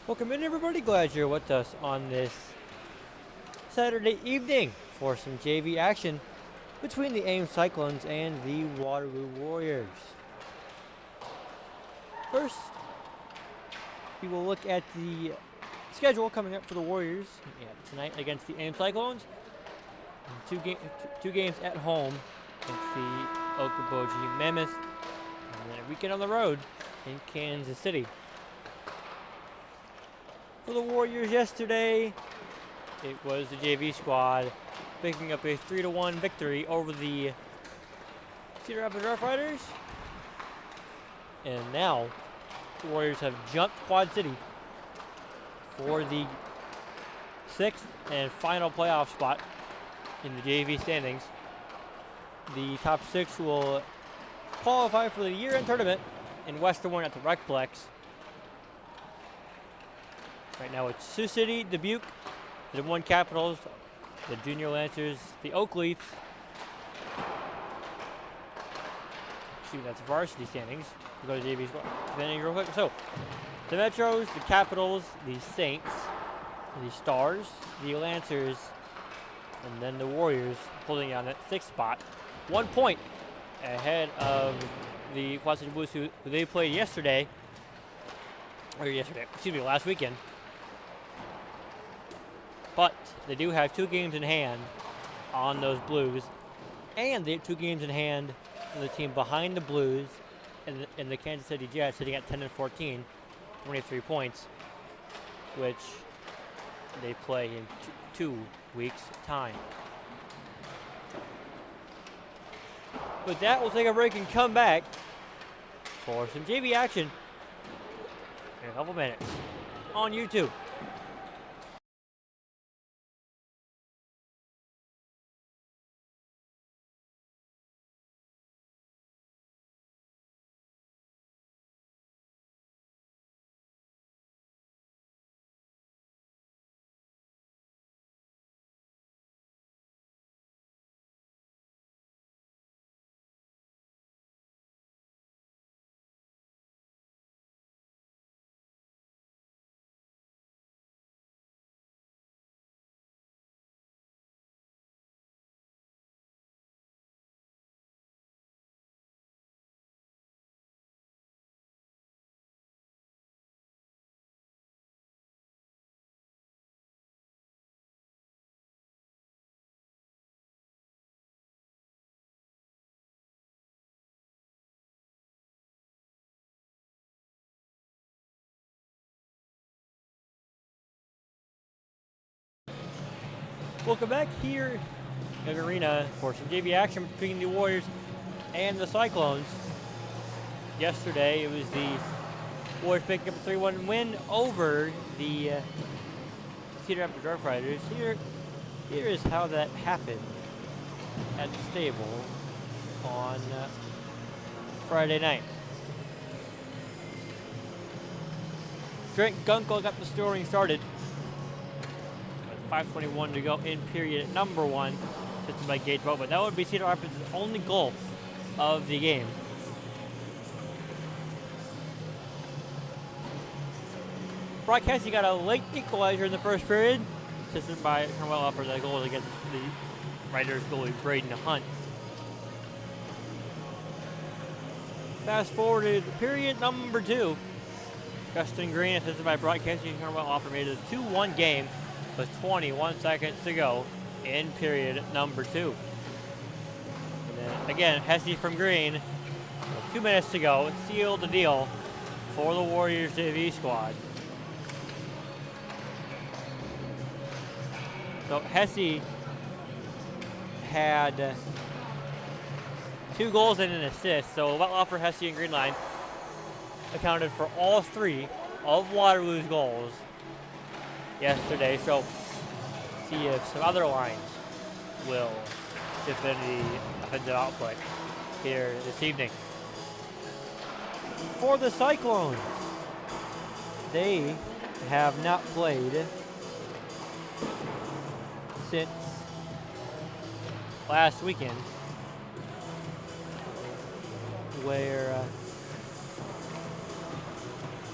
Welcome in, everybody. Glad you're with us on this Saturday evening for some JV action between the AIM Cyclones and the Waterloo Warriors. First, we will look at the schedule coming up for the Warriors tonight against the AIM Cyclones. Two games at home against the Okoboji Mammoth, and then a weekend on the road in Kansas City. For the Warriors yesterday, it was the JV squad picking up a 3-1 victory over the Cedar Rapids Rough Riders. And now, the Warriors have jumped Quad City for the 6th and final playoff spot in the JV standings. The top 6 will qualify for the year-end tournament in Western Warren at the Recplex. Right now it's Sioux City, Dubuque, the Des Moines Capitals, the Junior Lancers, the Oak Leafs. Excuse me, that's varsity standings. We'll go to JV standings real quick. So, the Metros, the Capitals, the Saints, the Stars, the Lancers, and then the Warriors holding on that 6th spot. 1 point ahead of the Quad City Blues who they played last weekend. But they do have 2 games in hand on those Blues, and they have 2 games in hand on the team behind the Blues and the Kansas City Jets, sitting at 10 and 14, 23 points, which they play in 2 weeks' time. With that, we'll take a break and come back for some JV action in a couple minutes on YouTube. Welcome back here in the arena for some JV action between the Warriors and the Cyclones. Yesterday, it was the Warriors picking up a 3-1 win over the Cedar Rapids Rough Riders. Here is how that happened at the stable on Friday night. Trent Gunkel got the scoring started. 5:21 to go in period number 1, assisted by Gage Boat, but that would be Cedar Rapids' only goal of the game. Brock Hesse got a late equalizer in the first period, assisted by Carmelo for the goal against the Riders goalie Braden Hunt. Fast forward to period number 2. Justin Green, assisted by Brock Hesse and Carmelo, made it a 2-1 game with 21 seconds to go in period number 2. And then again, Hesse from Green, with 2 minutes to go, sealed the deal for the Warriors JV squad. So Hesse had 2 goals and an assist, so Wetloff, Hesse, and Greenline accounted for all 3 of Waterloo's goals yesterday. So see if some other lines will chip in the offensive output here this evening. For the Cyclones, they have not played since last weekend, where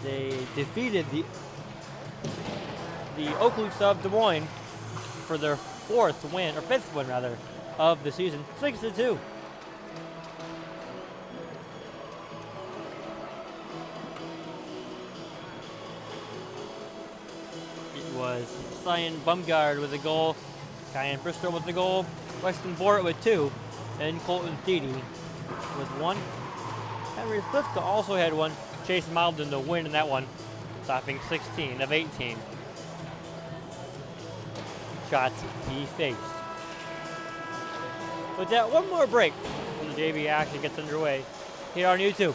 they defeated the the Oakleys of Des Moines for their fifth win rather, of the season, 6-2. It was Cyan Bumgard with a goal, Kyan Bristol with the goal, Weston Bort with 2, and Colton Thiede with 1. Henry Slifka also had 1. Chase Malden the win in that one, stopping 16 of 18 shots he faced. With that, one more break when the JV action gets underway here on YouTube.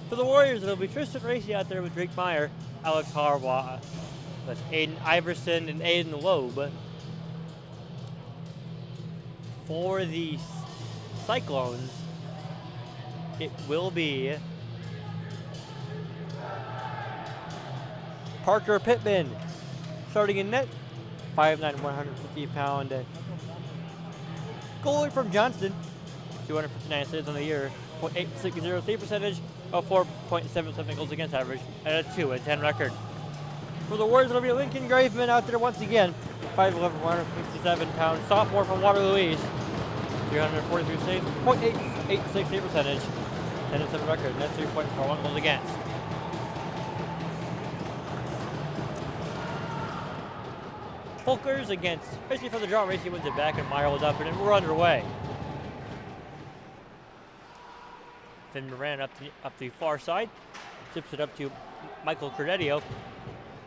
For the Warriors, it'll be Tristan Racy out there with Drake Meyer, Alex Harbaugh, with Aiden Iverson and Aiden Loeb. For the Cyclones, it will be Parker Pittman starting in net, 5'9", 150-pound goalie from Johnston, 259 saves on the year, .860 save percentage, a 4.77 goals against average, and a 2-10 record. For the Warriors, it'll be Lincoln Graveman out there once again, 5'11", 167-pound sophomore from Waterloo East, 343 saves, .886 save percentage, 10-7 record, and that's 3.41 goals against. Folkers against Racy for the draw. Racy wins it back, and Meyer will dump it, and we're underway. Finn Moran up the far side, tips it up to Michael Cordedio,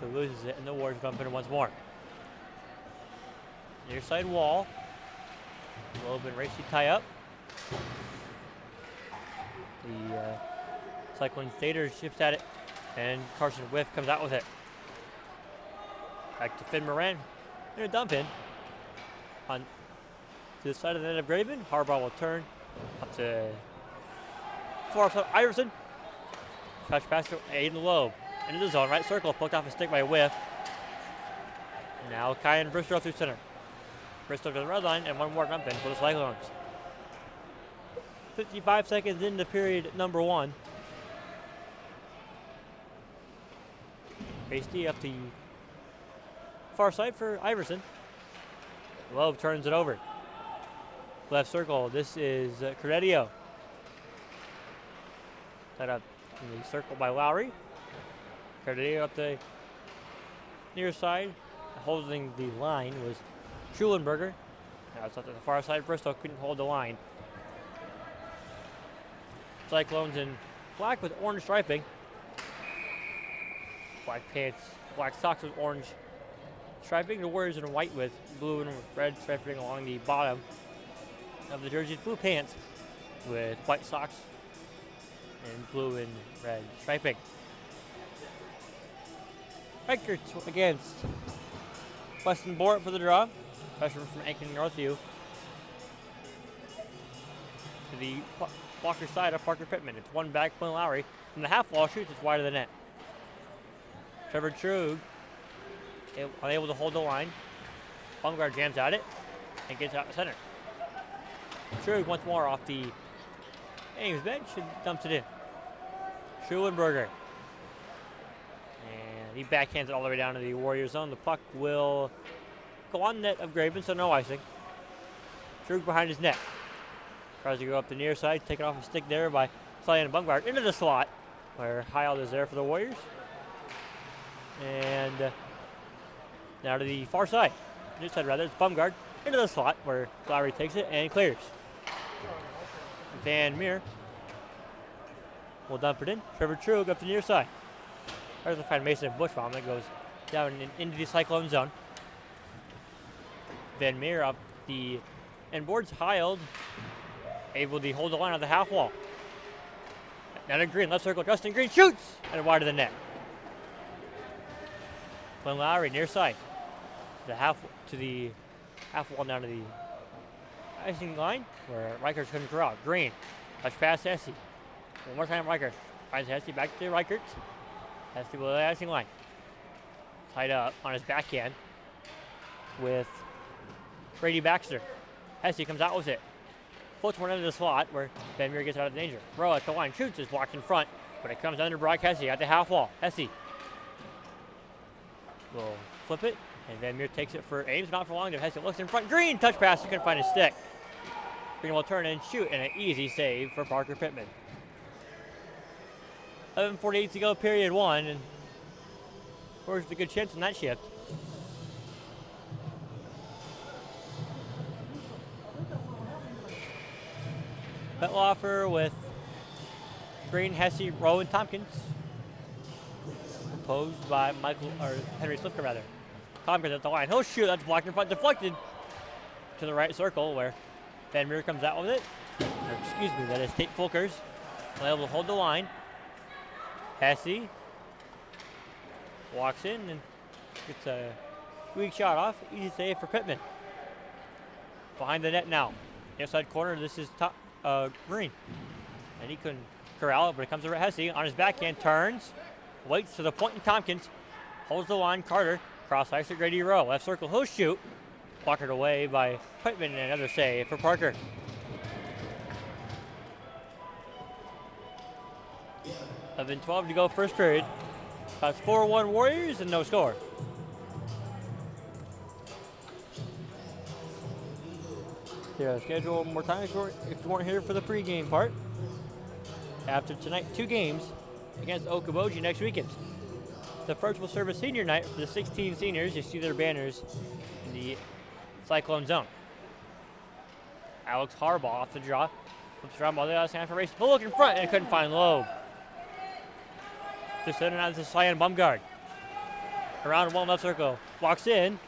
who loses it, and the Warriors dump it once more. Near side wall, Loeb and Racy tie up. The Cyclone Stater shifts at it, and Carson Whiff comes out with it. Back to Finn Moran, and a dump in on to the side of the net of Graven. Harbaugh will turn up to far side Iverson. Touch pass to Aiden Loeb. Into the zone, right circle, poked off a stick by Whiff. Now Kyan Bristow through center. Bristow to the red line, and one more dump in for the Cyclones. 55 seconds into period number 1. Hasty up the far side for Iverson. Loeb turns it over. Left circle, this is Cordedio. Set up in the circle by Lowry. Cordedio up the near side. Holding the line was Schulenberger. Now it's up to the far side. Bristow couldn't hold the line. Cyclones in black with orange striping. Black pants, black socks with orange striping. The Warriors in white with blue and red striping along the bottom of the jerseys. Blue pants with white socks and blue and red striping. Rikers against Weston Bort for the draw. Pressure from Ankeny Northview. To the blocker side of Parker Pittman. It's one back, Quinn Lowry. From the half wall shoots, it's wide of the net. Trevor Trug unable to hold the line. Bumgard jams at it and gets out the center. Trug once more off the Ames bench and dumps it in. Schulenberger. And And he backhands it all the way down to the Warrior zone. The puck will go on the net of Graven, so no icing. Drug behind his net. Tries to go up the near side, taken off a stick there by Cyclones Bumgard into the slot, where Heil is there for the Warriors. And now to the far side. Near side rather, it's Bumgard into the slot, where Lowry takes it and clears. Van Meer will dump it in. Trevor Trug up the near side. Tries to find Mason Bushbaum that goes down into the Cyclone zone. Van Meer up the end boards. Heil able to hold the line on the half wall. Now to Green, left circle. Justin Green shoots and wide of the net. Glenn Lowry near side. To the half wall down to the icing line where Reichert couldn't corral. Green, touch pass Hesse. One more time Reichert finds Hesse back to Reichert. Hesse below the icing line. Tied up on his backhand with Brady Baxter. Hesse comes out with it. Floats one into the slot where Van Meer gets out of danger. Rowe at the line shoots, is blocked in front, but it comes under Brock Hesse at the half wall. Hesse will flip it, and Van Meer takes it for Ames, not for long. Hesse looks in front. Green touch pass, he couldn't find his stick. Green will turn and shoot, and an easy save for Parker Pittman. 11:48 to go, period one, and Warriors with a good chance in that shift. Bettlofer with Green, Hesse, Rowe, and Tompkins. Opposed by Henry Slifka rather. Tompkins at the line. He'll shoot. That's blocked in front. Deflected to the right circle where Van Meer comes out with it. Or, excuse me, that is Tate Fulkers. Able to hold the line. Hesse walks in and gets a weak shot off. Easy save for Pittman. Behind the net now. Inside corner. This is Green. And he couldn't corral it, but it comes over Hesse on his backhand. Turns. Waits to the point in Tompkins. Holds the line. Carter. Cross ice to Grady Rowe. Left circle. He'll shoot. Blocked away by Pittman, and another save for Parker. 11:12 to go, first period. That's 4-1 Warriors and no score. Here, the schedule one more time if you weren't here for the pregame part. After tonight, 2 games against Okoboji next weekend. The first will serve as senior night for the 16 seniors. You see their banners in the Cyclone zone. Alex Harbaugh off the draw. Flips around while the other hand for race. He'll look in front and couldn't find Loeb. Just in and out to Cyclone Bumgard. Around one left circle. Walks in.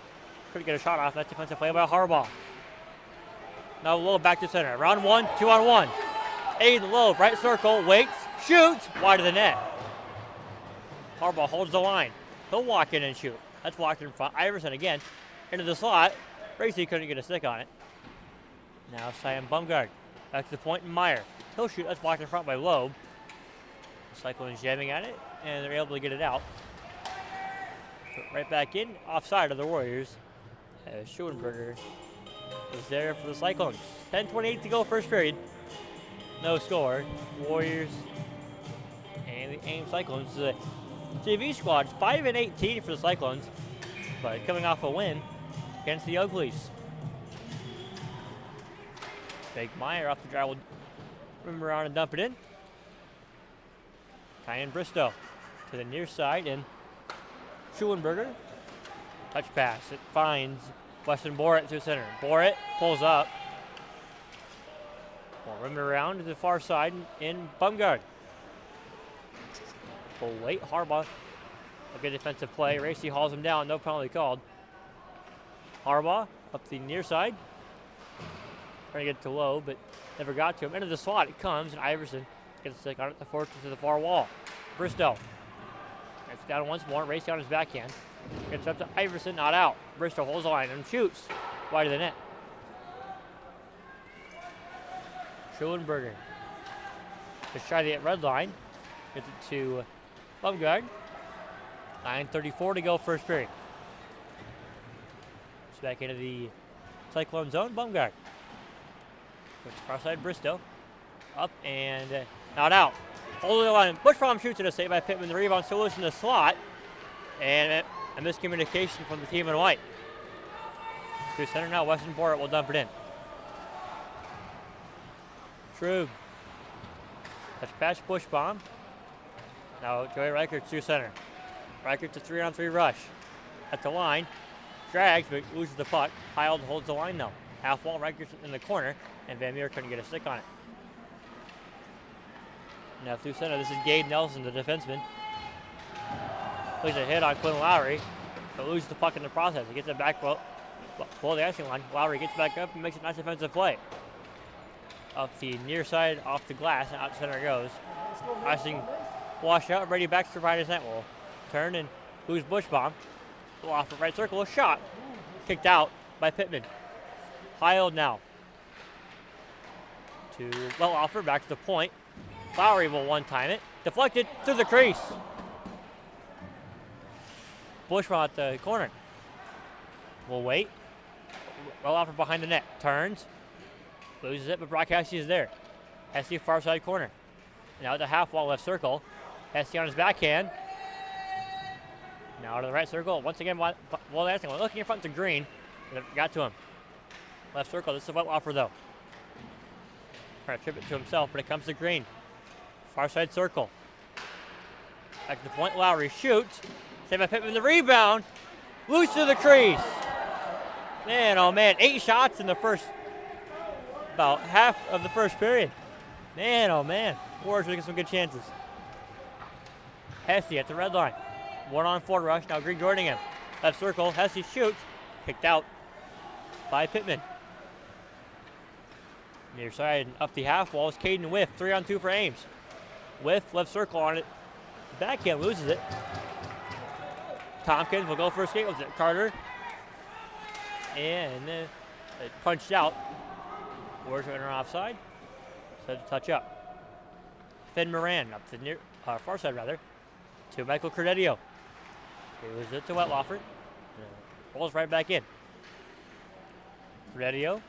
Couldn't get a shot off. That's defensive play by Harbaugh. Now Loeb back to center. Round 1, 2-on-1. Aiden Loeb, right circle. Waits. Shoots. Wide of the net. Harbaugh holds the line. He'll walk in and shoot. That's blocked in front. Iverson again. Into the slot. Racy couldn't get a stick on it. Now Cyclone Bumgard. Back to the point and Meyer. He'll shoot. That's blocked in front by Loeb. The Cyclones jamming at it, and they're able to get it out. Put right back in, offside of the Warriors. Schoenberger is there for the Cyclones. 10:28 to go, first period. No score. Warriors and the Ames Cyclones. The JV squad 5-18 for the Cyclones, but coming off a win against the Uglies. Big Meyer off the drive will rim around and dump it in. Kyan Bristow to the near side, and Schulenberger. Touch pass. It finds Weston Borat through center. Borat pulls up. We'll rim it around to the far side in Bumgard. We'll wait. Harbaugh. A good defensive play. Racy hauls him down. No penalty called. Harbaugh up the near side. Trying to get to Lowe, but never got to him. Into the slot it comes, and Iverson gets a stick on it to the far wall. Bristow gets down once more. Racy on his backhand. Gets up to Iverson, not out. Bristow holds the line and shoots wide of the net. Schulenberger. Let's try the red line. Gets it to Bumgard. 9:34 to go, first period. It's back into the Cyclone zone. Bumgard. Goes far side, Bristow. Up and not out. Holding the line. Bushbaum shoots it, a save by Pittman. The rebound still loose in the slot. And a miscommunication from the team in white. To center now, Weston Borat will dump it in. True. That's patch push bomb. Now Joey Reichert to center. Reichert to 3-on-3 rush. At the line. Drags, but loses the puck. Heald holds the line though. Half wall, Reichert in the corner, and Van Meer couldn't get a stick on it. Now through center, this is Gabe Nelson, the defenseman. Plays a hit on Quinn Lowry, but loses the puck in the process. He gets it back below the icing line. Lowry gets back up and makes a nice defensive play. Up the near side, off the glass, and out center goes. Icing wash out. Brady Baxter behind his net will turn and lose bush bomb. Off the right circle, a shot. Kicked out by Pittman. Heald now. To Welloffer, back to the point. Lowry will one-time it. Deflected through the crease. Bushma at the corner. Will wait. Welloffer behind the net. Turns. Loses it, but Brock Hesse is there. Hesse far side corner. Now at the half wall left circle. Hesse on his backhand. Now to the right circle. Once again, looking in front to Green. Got to him. Left circle. This is Welloffer though. Trying to trip it to himself, but it comes to Green. Far side circle. Back to the point. Lowry shoots. Saved by Pittman. The rebound. Loose to the crease. Man, oh man. 8 shots in the first, about half of the first period. Man, oh man. Warriors making some good chances. Hesse at the red line. 1-on-4 rush. Now Green joining him. Left circle. Hesse shoots. Kicked out by Pittman. Near side up the half wall is Caden Whiff. 3-on-2 for Ames. Whiff, left circle on it. Backhand loses it. Tompkins will go for a skate with it. Carter. And it punched out. Warriors are offside. So to touch up. Finn Moran up the near far side rather. To Michael Cordedio. He loses it to Welloffer. Rolls right back in. Cordedio.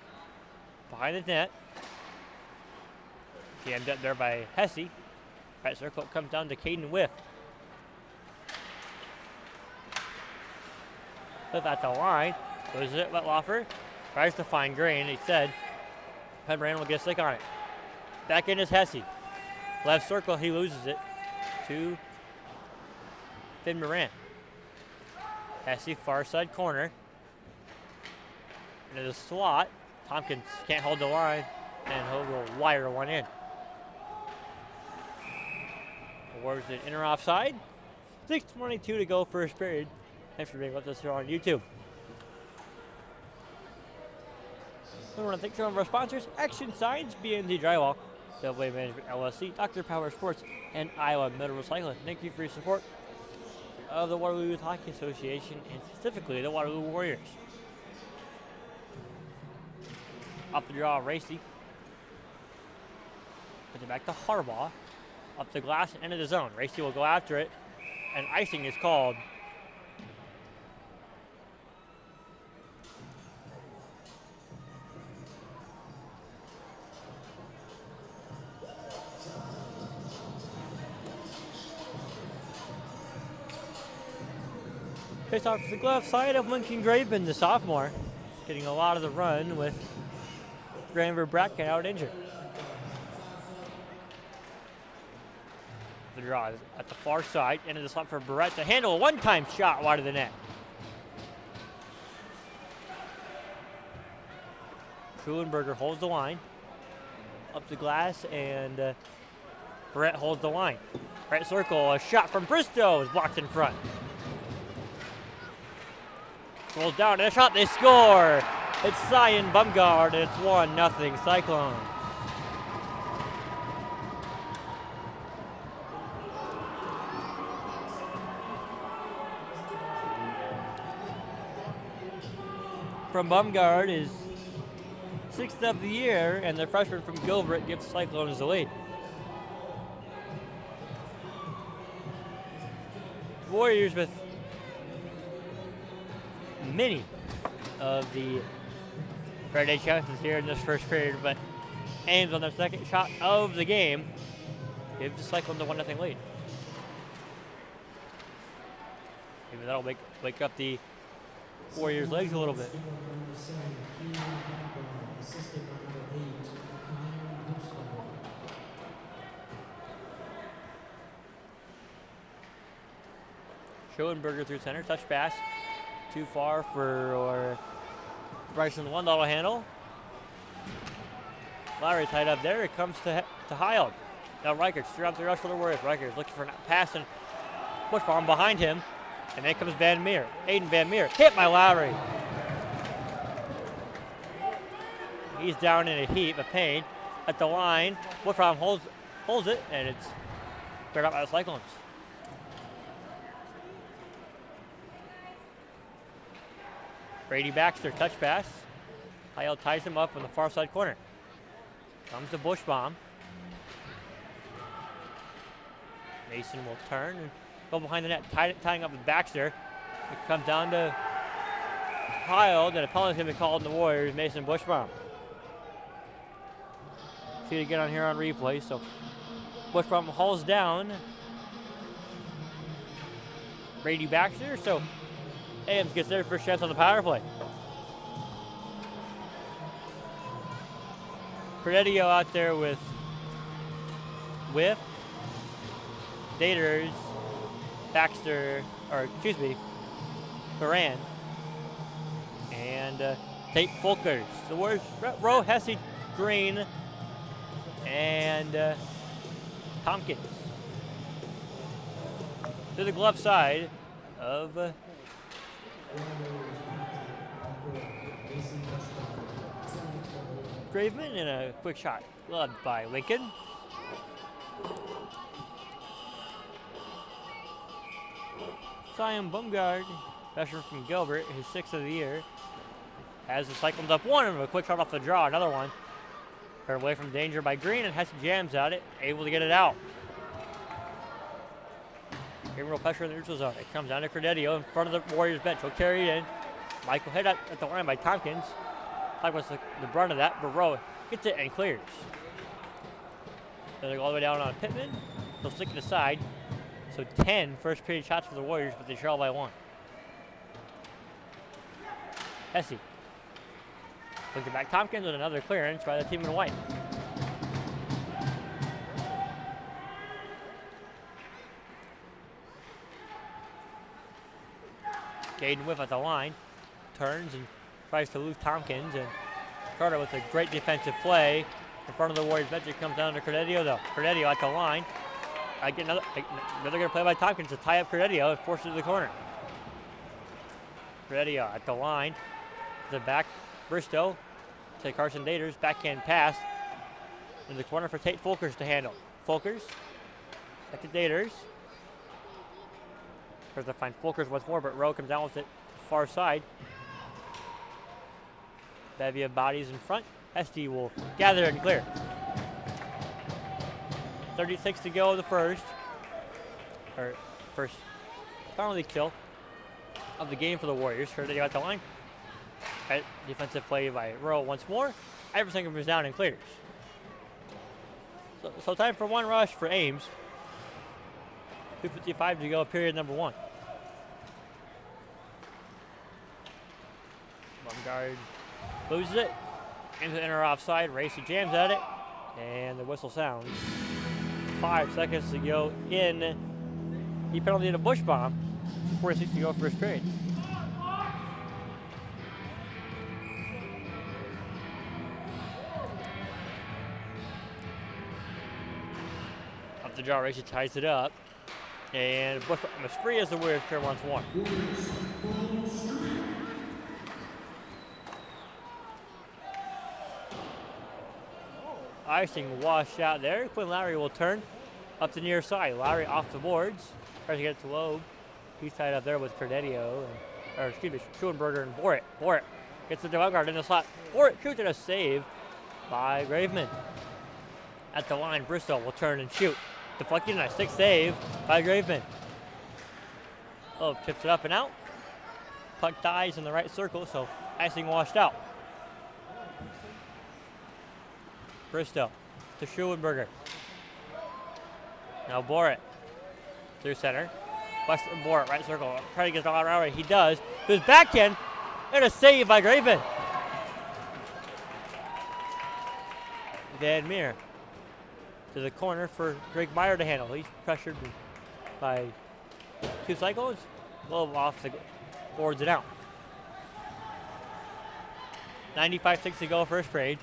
Behind the net. Jammed up there by Hesse. Right circle comes down to Caden Whiff. Whiff at the line. Loses it, Welloffer. Tries to find Green. He said Moran will get a stick on it. Back in is Hesse. Left circle, he loses it to Finn Moran. Hesse, far side corner. Into the slot. Tompkins can't hold the line, and he'll go wire one in. Warriors an inner offside. 6:22 to go first period. Thanks for being with us here on YouTube. We want to thank some of our sponsors: Action Signs, BND Drywall, Double Management LLC, Dr. Power Sports, and Iowa Metal Recycling. Thank you for your support of the Waterloo Youth Hockey Association and specifically the Waterloo Warriors. Up the draw, Racy. Puts it back to Harbaugh. Up the glass and into the zone. Racy will go after it, and icing is called. Face off to the left side of Lincoln Graven, the sophomore, getting a lot of the run with Granver Bracken out injured. The draw is at the far side, into the slot for Barrett to handle a one-time shot wide of the net. Schulenberger holds the line. Up the glass, and Barrett holds the line. Right circle, a shot from Bristow is blocked in front. Rolls down, and a shot, they score! It's Cyan Bumgard, and it's 1-0 Cyclones. From Bumgard is 6th of the year, and the freshman from Gilbert gives Cyclones the lead. Warriors with many of the Friday chances here in this first period, but Ames on their second shot of the game gives the Cyclones a 1-0 lead. Maybe that'll wake up the Warriors' legs a little bit. Schoenberger through center, touch pass. Too far for Bryson, the $1 handle. Lowry tied up there. It comes to Heil. Now Reichert, straight up the rush for the Warriors. Reichert looking for a pass and push bomb behind him. And then comes Van Meer. Aiden Van Meer hit by Lowry. He's down in a heap of pain at the line. Woodfrom holds it, and it's cleared out by the Cyclones. Brady Baxter, touch pass. Heil ties him up in the far side corner. Comes the Bush bomb. Mason will turn and go behind the net, tying up with Baxter. It comes down to Heil, then a penalty going to be called in the Warriors. Mason Bush bomb. See it again on here on replay. So Bush bomb hauls down Brady Baxter. So Ames gets their first chance on the power play. Cordedio out there with Daters, Baxter, Moran, and Tate Folkers. The Warriors, Rowe, Hesse, Green, and Tompkins. To the glove side of Graveman, and a quick shot gloved by Lincoln. Zion Bumgard, veteran from Gilbert, his 6th of the year, has the Cyclones up 1 and a quick shot off the draw, another one. Turned away from danger by Green, and Hesse jams at it, able to get it out. Giving real pressure in the neutral zone. It comes down to Cordedio in front of the Warriors bench. He'll carry it in. Michael hit at the line by Tompkins. Like was the brunt of that, but Rowe gets it and clears. Then they go all the way down on Pittman. He'll stick it aside. So 10 first period shots for the Warriors, but they trail by 1. Hesse. Looking back Tompkins with another clearance by the team in white. Caden Whiff at the line. Turns and tries to lose Tompkins, and Carter with a great defensive play in front of the Warriors bench. It comes down to Cordedio though. Cordedio at the line. Another good play by Tompkins to tie up Cordedio and force it to the corner. Cordedio at the line. The back, Bristow to Carson Daters. Backhand pass in the corner for Tate Folkers to handle. Folkers back to Daters. Tries to find Folkers once more, but Rowe comes down with it far side. Bevy of bodies in front. Hesse will gather and clear. 36 to go in the first penalty kill of the game for the Warriors. They got the line. Defensive play by Rowe once more. Iverson comes down and clears. So time for one rush for Ames. 2:55 to go, period number 1. Bumgard loses it. Into the inner offside. Racy jams at it. And the whistle sounds. 5 seconds to go in. He penalty a Bush bomb. 46 to go first period. Up the draw, Racy ties it up. And Bush bomb is free as the Warriors clear once more. Icing washed out there. Quinn Lowry will turn up the near side. Lowry off the boards. Tries to get it to Loeb. He's tied up there with Cordedio. Schoenberger and Borit. Borit gets the Bumgard in the slot. Borit shoots at a save by Graveman. At the line, Bristow will turn and shoot. Deflected and a 6 save by Graveman. Loeb tips it up and out. Puck dies in the right circle, so icing washed out. Bristow to Schoenberger. Now Borit through center. Western Board, right circle. Trying to get the ball out. He does. To his backhand. And a save by Graven. Van Meer to the corner for Drake Meyer to handle. He's pressured by 2 Cyclones. A little off the boards it out. 95-6 to go first period.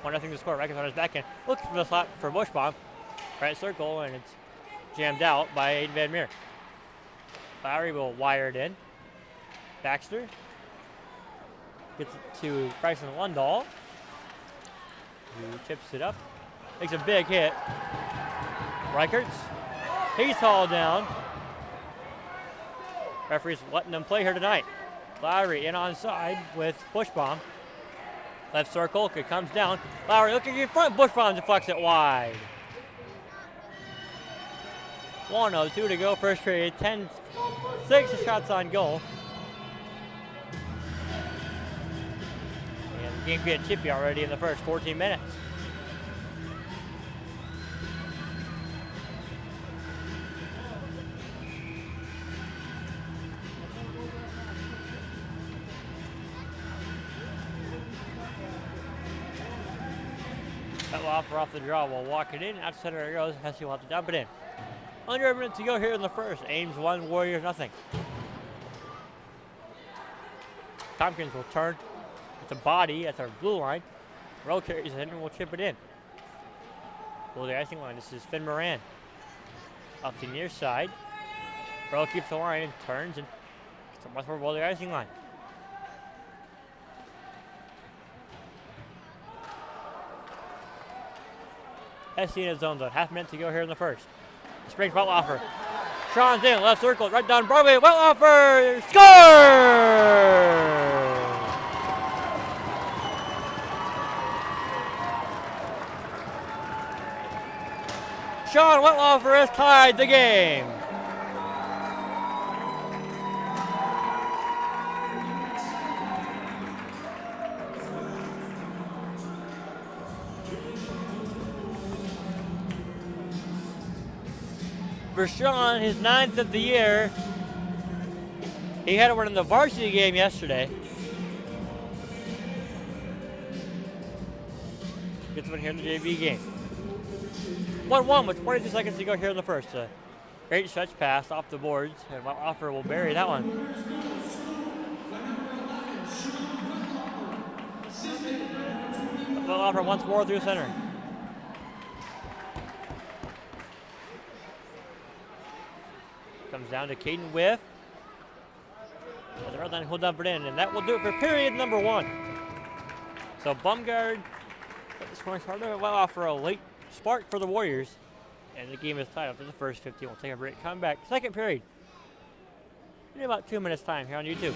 1-0 to score. Rikers on his backhand. Looking for the slot for Bushbaum. Right circle, and it's jammed out by Aiden Van Meer. Lowry will wire it in. Baxter gets it to Bryson Lundahl, who chips it up. Makes a big hit. Reichertz, he's hauled down. Referee's letting them play here tonight. Lowry in onside with Bushbaum. Left circle, it comes down. Lowry looking in front, Bushbaum deflects it wide. 1:02 to go first period, 10-6 shots on goal. And the game getting chippy already in the first 14 minutes. Offer off the draw, will walk it in. Out center it goes. Hesse will have to dump it in. Under a minute to go here in the first. Ames 1, Warriors nothing. Tompkins will turn. It's a body at our blue line. Rowe carries it in and will chip it in. Below the icing line, this is Finn Moran. Up the near side. Rowe keeps the line and turns and gets a much more below the icing line. SC in his zone zone. Half minute to go here in the first. Springs Welthofer. Sean's in, left circle, right down Broadway. Welthofer scores! Sean Welthofer has tied the game. For Sean, his 9th of the year. He had it win in the varsity game yesterday. Gets one here in the JV game. 1-1 with 22 seconds to go here in the first. Great stretch pass off the boards, and Welthofer will bury that one. Welthofer once more through center. Comes down to Caden Whiff. The red line will dump it in, and that will do it for period number 1. So Bumgard scoring hard to offer a late spark for the Warriors, and the game is tied after the first 15. We'll take a break, come back, second period in about 2 minutes time here on YouTube.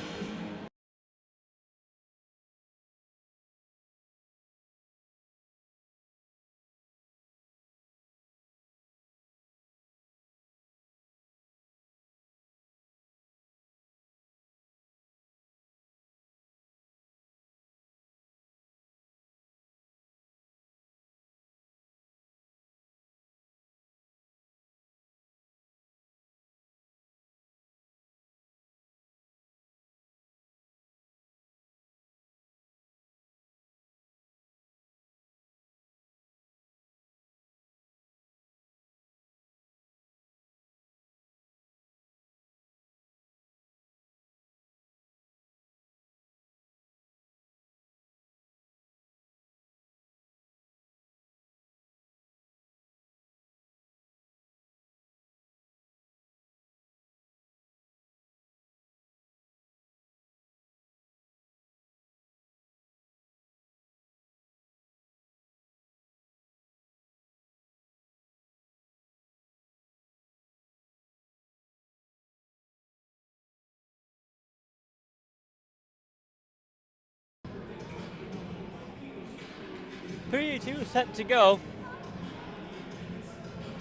Period 2 set to go.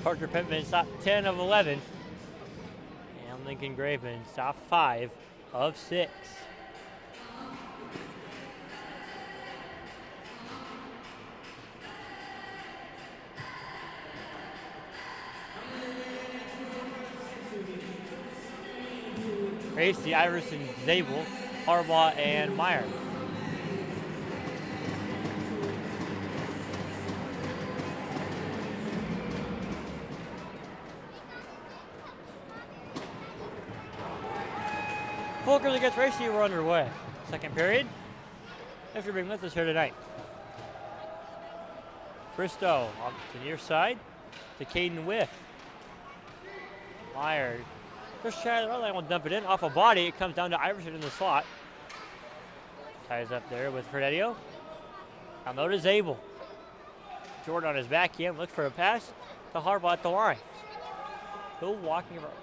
Parker Pittman stopped 10 of 11. And Lincoln Graven stopped 5 of 6. Racy, Iverson, Zabel, Harbaugh, and Meyer. Fulkers against Racy, we're underway. Second period. Thanks for being with us here tonight. Bristow on the near side to Caden Whiff. Meyer just shy of the line, will dump it in. Off a body, it comes down to Iverson in the slot. Ties up there with Frededio. Now notice Abel. Jordan on his backhand, looks for a pass to Harbaugh at the line. Still walking around.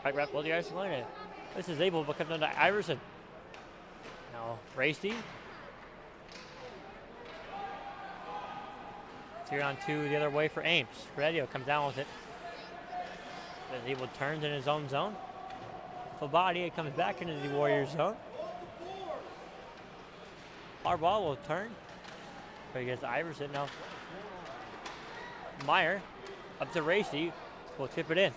Right wrap, well, the icing line. This is Abel, but comes down to Iverson. Now, Racy. Here on two the other way for Ames. Frededio comes down with it. As Abel turns in his own zone. Full body, it comes back into the Warriors zone. Harbaugh will turn. But he gets Iverson now. Meyer up to Racy. Will tip it in.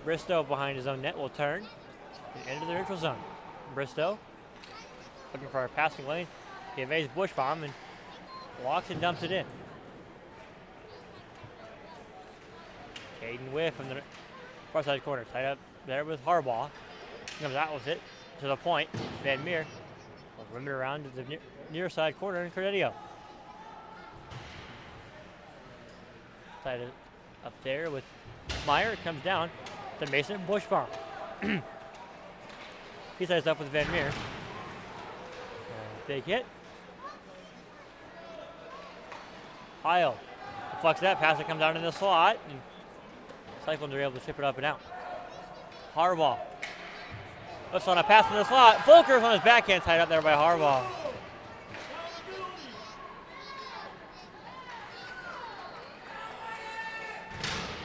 Bristow behind his own net will turn. Into the neutral zone. Bristow looking for a passing lane. He evades Bush bomb and walks and dumps it in. Caden Whiff from the far side corner. Tied up there with Harbaugh. Comes out with it to the point. Van Meer will rim it around to the near side corner and Frededio. Tied it up there with Meyer. It comes down to Mason Bush bomb. He ties up with Van Meer. Big hit. Heil deflects that pass. It comes down in the slot. And Cyclones are able to chip it up and out. Harbaugh looks on a pass in the slot. Fulkers on his backhand, tied up there by Harbaugh.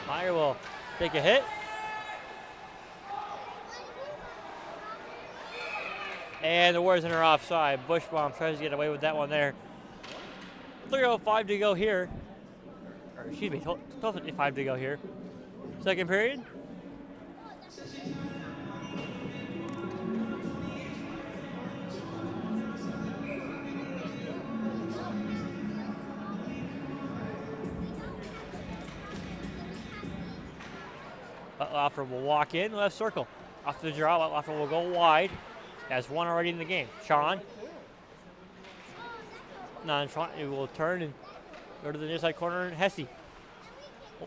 Meyer will take a hit. And the Warriors are offside. Bushbaum tries to get away with that one there. 3:05 to go here. Or excuse me, 12:55 to go here. Second period. Offer will walk in, left circle. Off the draw, Offer will go wide. Has one already in the game. Sean. Nonchalant, he will turn and go to the near side corner and Hesse.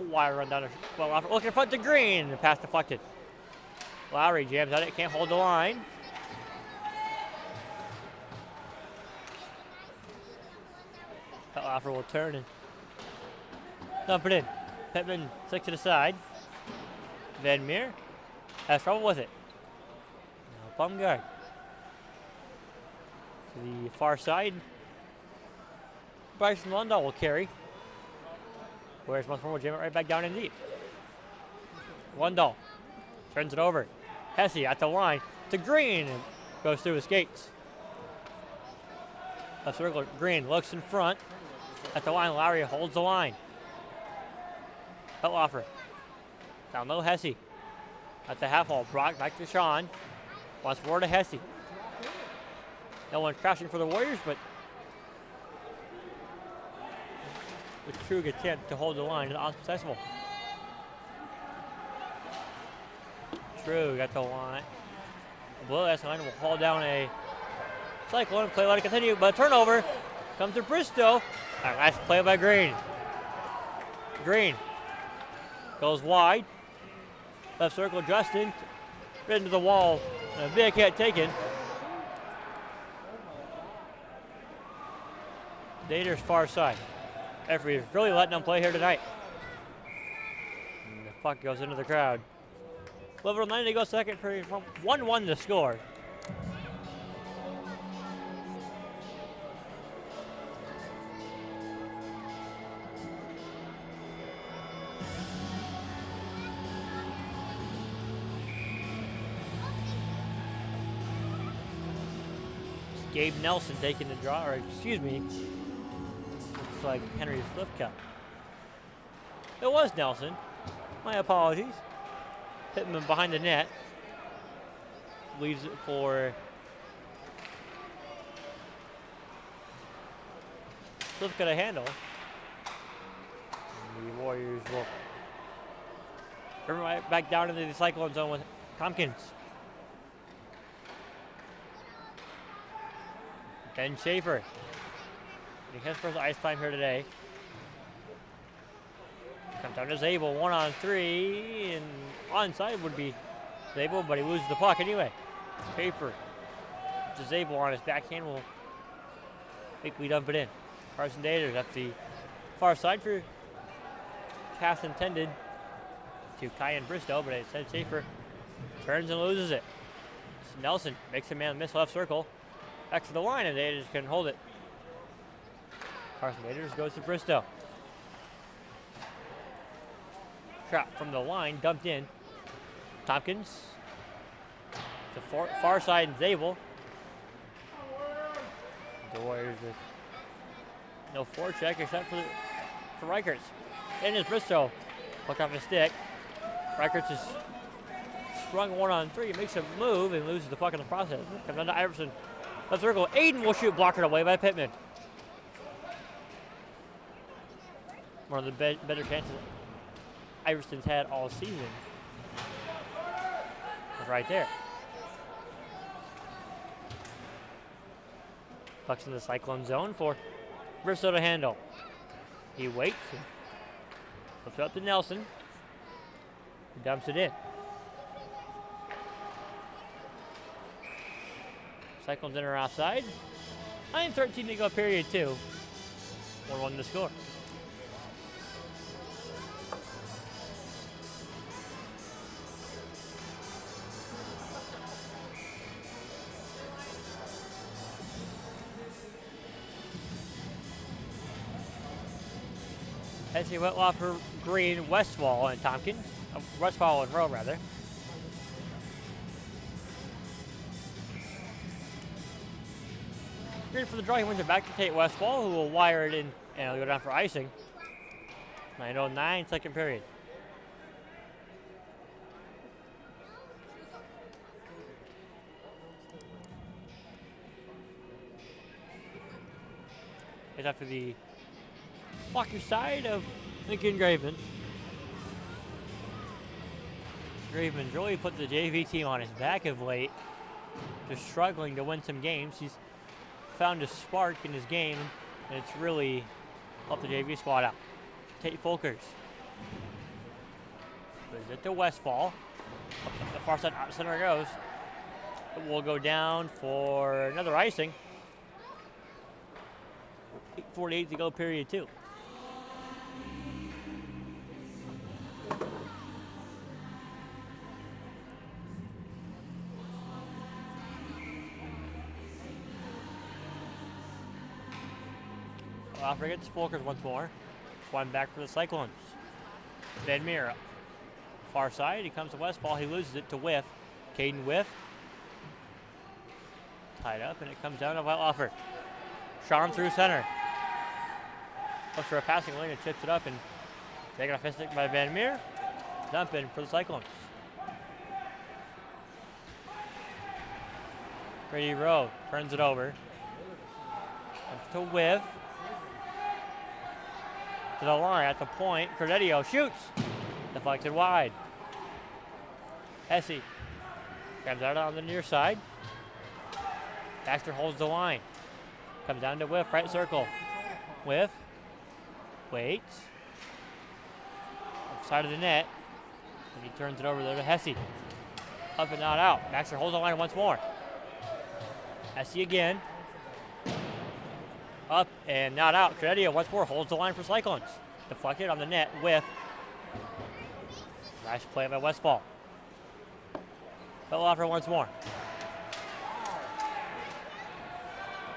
Wire run down. Well, Offer looking in front to Green. The pass deflected. Lowry jams at it, can't hold the line. Offer will turn and dump it in. Pittman sticks to the side. Van Meer has trouble with it. Now bum guard. To the far side. Bryson Lundahl will carry. Whereas once more will jam it right back down in deep. Lundahl turns it over. Hesse at the line to Green. Goes through his skates. Left circle, Green looks in front. At the line, Lowry holds the line. Offer. Down low, Hesse. At the half wall, Brock back to Sean. Once more to Hesse. No one crashing for the Warriors, but the Krug attempt to hold the line is unsuccessful. Krug at the line. Below that line will haul down a Cyclone. Play let it continue, but a turnover comes to Bristow. Nice play by Green. Green goes wide. Left circle, Justin. Right into the wall. A big hit taken. Dater's far side. Referee is really letting them play here tonight. And the puck goes into the crowd. 11:09 to go second period. 1-1 to score. Gabe Nelson taking the draw, or excuse me, looks like Henry Slivka. It was Nelson. My apologies. Pittman behind the net. Leaves it for Cliff got a handle. And the Warriors will bring right back down into the Cyclone zone with Tompkins. Ben Schaefer. He has first ice time here today. Comes down to Zabel, 1-on-3, and onside would be Zabel, but he loses the puck anyway. Schaefer to Zabel on his backhand will quickly dump it in. Carson Daters at the far side for pass intended to Kyan Bristow, but instead Schaefer turns and loses it. Nelson makes a man miss left circle. Back to the line, and Daters can hold it. Carson Daters goes to Bristow. Shot from the line, dumped in. Tompkins. The far side, and Zabel. The Warriors with no forecheck except for Reichertz. In is Bristow. Puck off his stick. Reichertz is sprung 1-on-3. Makes a move and loses the puck in the process. Comes down to Iverson. Left circle. Aiden will shoot, blocked away by Pittman. One of the better chances Iverson's had all season was right there. Puck's in the Cyclone zone for Bristow to handle. He waits and flips it up to Nelson. He dumps it in. Cyclones in or outside. 9:13 to go, period 2. 1-1 to score. Hesse, Whitlofer, Green, Westfall, and Tompkins. Westfall and Hurl, rather. Green for the draw. He wins it back to Tate Westfall, who will wire it in and it'll go down for icing. 9:09, second period. It's after the blocker side of Lincoln Graveman. Graveman's really put the JV team on his back of late, just struggling to win some games. He's found a spark in his game, and it's really helped the JV squad out. Tate Folkers. Is it to Westfall? The far side center goes. It will go down for another icing. 8:48 to go, period 2. Offering it to Folkers once more. One back for the Cyclones. Van Meer. Far side, he comes to Westfall, he loses it to Whiff. Caden Whiff. Tied up, and it comes down to Whitlofer. Sean through center. Looks for a passing lane and chips it up, and taken off his stick by Van Meer. Dump in for the Cyclones. Brady Rowe turns it over. Comes to Whiff. To the line at the point. Cordedio shoots. Deflected wide. Hesse comes out on the near side. Baxter holds the line. Comes down to Whiff, right circle. Whiff. Waits. Side of the net. And he turns it over there to Hesse. Up and not out. Baxter holds the line once more. Hesse again. Up and not out. Cordedio once more holds the line for Cyclones. Deflected on the net. Whiff. Nice play by Westfall. Fell off her once more.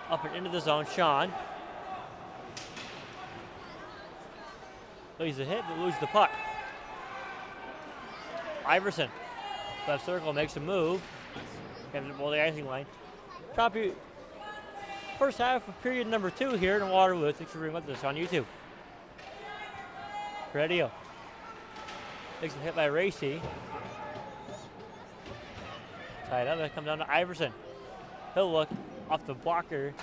Up and into the zone. Sean. Leaves the hit, but loses the puck. Iverson. Left circle makes a move. Gets it below the icing line. Copy. First half of period number 2 here in Waterloo. Thanks for being with us on YouTube. Cordedio. Takes a hit by Racy. Tied up. It comes down to Iverson. He'll look off the blocker,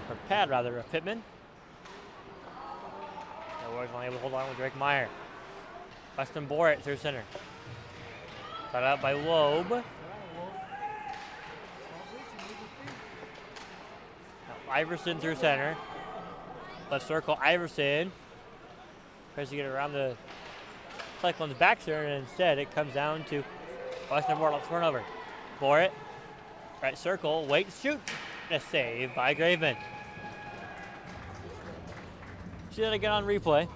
or pad rather, of Pittman. The Warriors only able to hold on with Drake Meyer. Weston Borat through center. Tied up by Loeb. Now Iverson through center. Left circle, Iverson. Tries to get around the Cyclones back center, and instead it comes down to Weston Borat off turnover. Borat, right circle, waits, shoots. A save by Graveman. See that again on replay.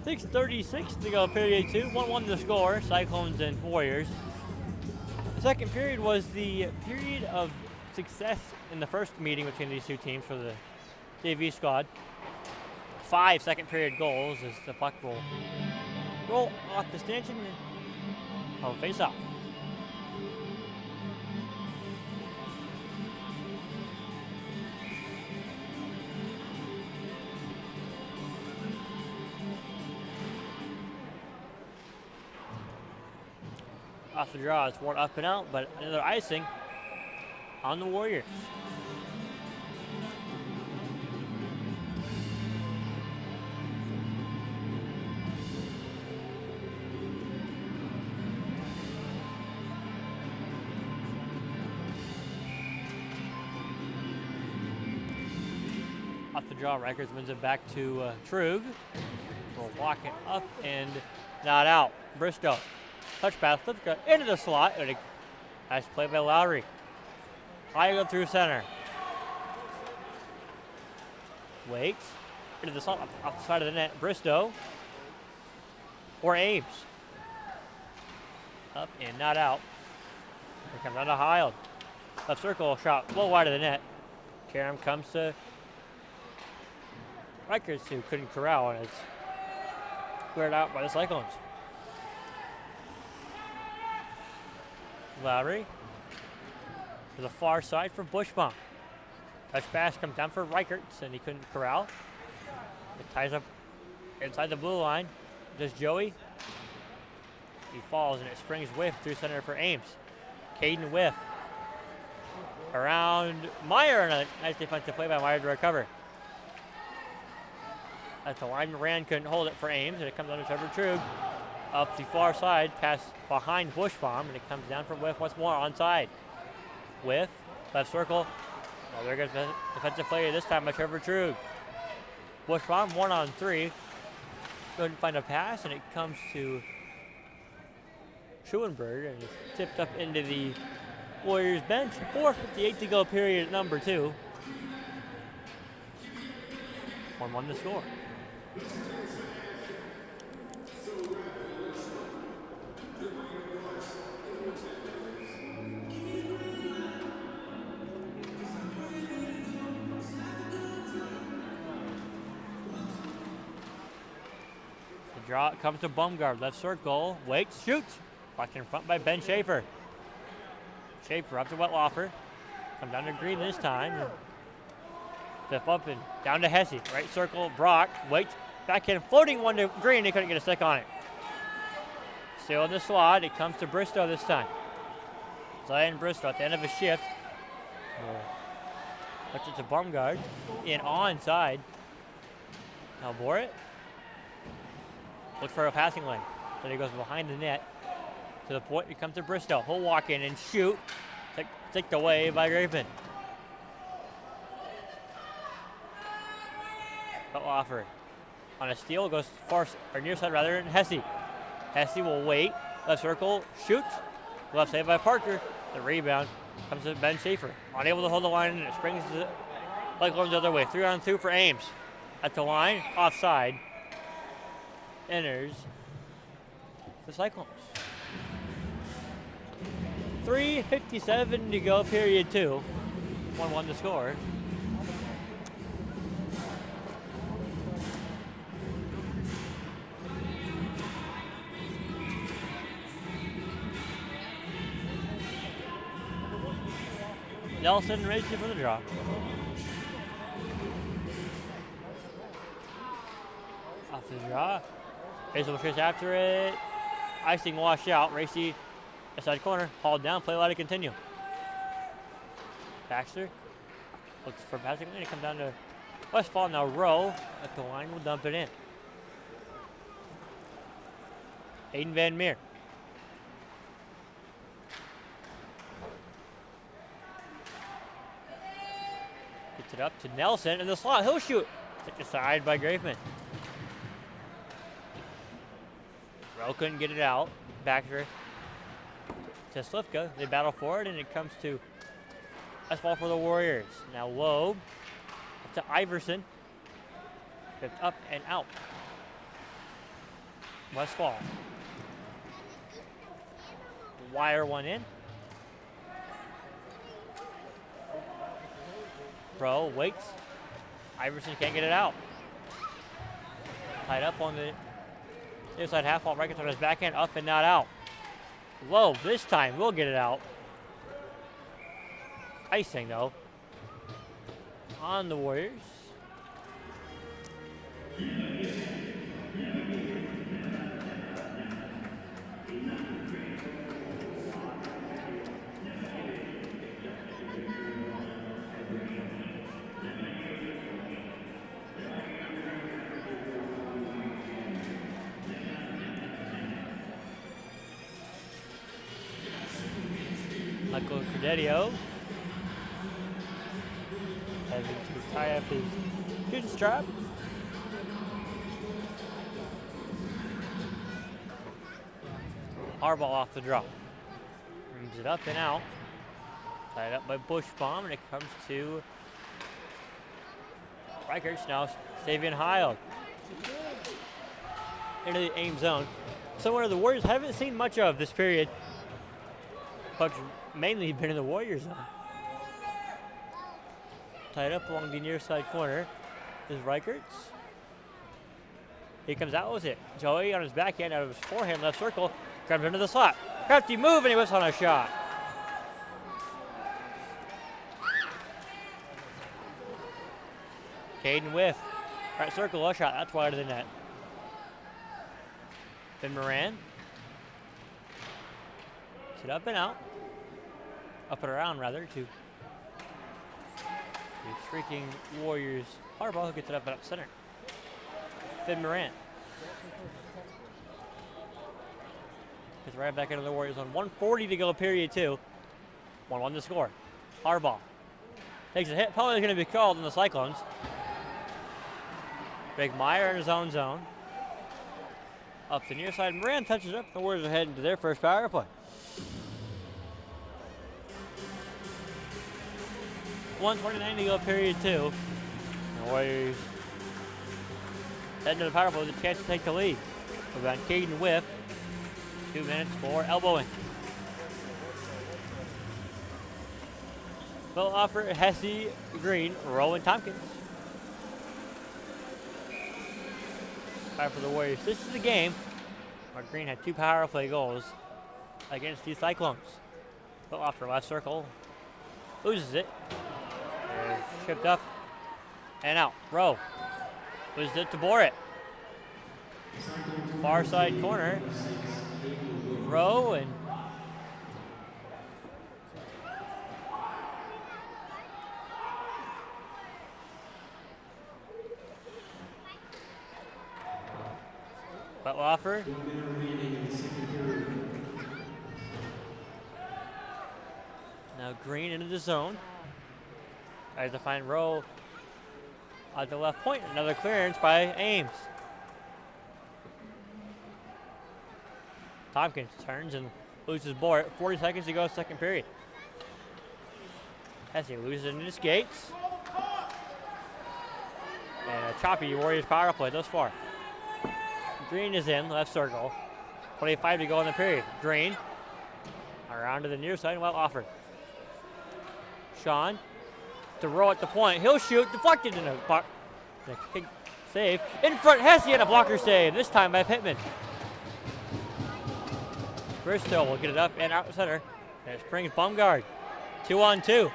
.36 to go, period 2. 1-1 the score, Cyclones and Warriors. The second period was the period of success in the first meeting between these two teams for the JV squad. 5 second period goals as the puck will roll off the stanchion and face off. Off the draw, it's one up and out, but another icing on the Warriors. Off the draw, Rikers wins it back to Trug. We're walking up and not out. Bristow. Touch pass, flip cut into the slot. Nice play by Lowry. Igo through center. Waits. Into the slot off the side of the net. Bristow. Or Ames. Up and not out. Here comes down to Heil. Left circle shot low wide of the net. Karam comes to Rikers, who couldn't corral, and it's cleared out by the Cyclones. Lowry to the far side for Bushbaum. Touch pass comes down for Reichertz, and he couldn't corral. It ties up inside the blue line. Does Joey? He falls, and it springs whiff through center for Ames. Caden whiff. Around Meyer, and a nice defensive play by Meyer to recover. As the lineman ran, couldn't hold it for Ames, and it comes down to Trevor Trug. Up the far side, pass behind Bushbaum, and it comes down from Whiff once more onside. Whiff, left circle. Oh, there goes the defensive play this time by Trevor Trug. Bushbaum 1-on-3. Couldn't find a pass, and it comes to Schuenberg, and it's tipped up into the Warriors bench. 4:58 to go, period number 2. 1-1 the score. Draw comes to Bumgard, left circle, waits, shoots. Blocked in front by Ben Schaefer. Schaefer up to Wettlaufer. Come down to Green this time. Step up and down to Hesse. Right circle, Brock, waits, back in, floating one to Green, he couldn't get a stick on it. Still in the slot, it comes to Bristow this time. Zion Bristow at the end of a shift. Touch it to Bumgard, in onside. Now Borat. Look for a passing lane. Then he goes behind the net. To the point, it comes to Bristow. He'll walk in and shoot. Ticked away by Graveman. Wettlaufer on a steal, goes far, or near side rather, than Hesse. Hesse will wait. Left circle, shoots. Left save by Parker. The rebound comes to Ben Schaefer. Unable to hold the line, and it springs like going the other way. 3-on-2 for Ames. At the line, offside. Enters the Cyclones. 3:57 to go, period 2. 1-1 to score. Nelson racing for the draw. Off the draw. Racy will chase after it. Icing wash out. Racy, inside corner, hauled down. Play allowed to continue. Baxter looks for passing lane to come down to Westfall. Now Rowe at the line will dump it in. Aiden Van Meer. Gets it up to Nelson in the slot. He'll shoot. Took aside by Graveman. Rowe couldn't get it out. Baxter to Slivka. They battle forward, and it comes to Westfall for the Warriors. Now Loeb to Iverson. Picked up and out. Westfall. Wire one in. Rowe waits. Iverson can't get it out. Tied up on the inside half wall. Right on his backhand. Up and not out. Lowe this time will get it out. Icing though on the Warriors. Michael Cordedio having to tie up his shooting strap. Harbaugh off the drop. Brings it up and out. Tied up by Bushbaum, and it comes to Reicherts. Now Savion Heil into the aim zone. Someone the Warriors haven't seen much of this period. Puck's mainly been in the Warriors zone. Tied up along the near side corner is Reicherts. He comes out with it. Joey on his backhand out of his forehand left circle. Grabs into the slot. Crafty move, and he whips on a shot. Caden whiff. Right circle, a shot. That's wide of the net. Then Moran. Sit up and out. Up and around, rather, to the shrieking Warriors. Harbaugh who gets it up and up center. Finn Moran. Gets right back into the Warriors on 1:40 to go, period two. 1-1 to score. Harbaugh takes a hit, probably going to be called in the Cyclones. Big Meyer in his own zone. Up the near side, Moran touches up. The Warriors are heading to their first power play. 1:29 to go, period two. The Warriors heading to the power play with a chance to take the lead. We've got Caden whiff. 2 minutes for elbowing. Will offer Hesse, Green, Rowan, Tompkins. Time for the Warriors. This is the game where Green had 2 power play goals against the Cyclones. Will offer left circle. Loses it. Tripped up and out. Rowe loses it to Borit. Far side corner. Rowe and Butler. Now Green into the zone. Tries to find Rowe at the left point. Another clearance by Ames. Tompkins turns and loses Borit. 40 seconds to go, second period. Hesse loses into the skates. And a choppy Warriors power play thus far. Green is in, left circle. 25 to go in the period. Green around to the near side, well offered. Sean to Rowe at the point. He'll shoot, deflected in a save. In front, Hesse and a blocker save, this time by Pittman. Bristow will get it up and out center. And it springs Baumgard. 2-on-2.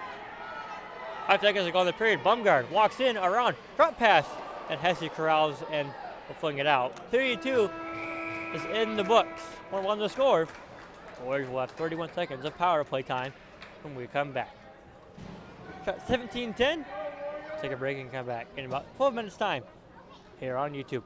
5 seconds to go in the period. Bumgard walks in around, drop pass, and Hesse corrals and will fling it out. 32 is in the books. 1-1 the score. Warriors will have 31 seconds of power play time when we come back. Shot 17-10. Take a break and come back in about 12 minutes time here on YouTube.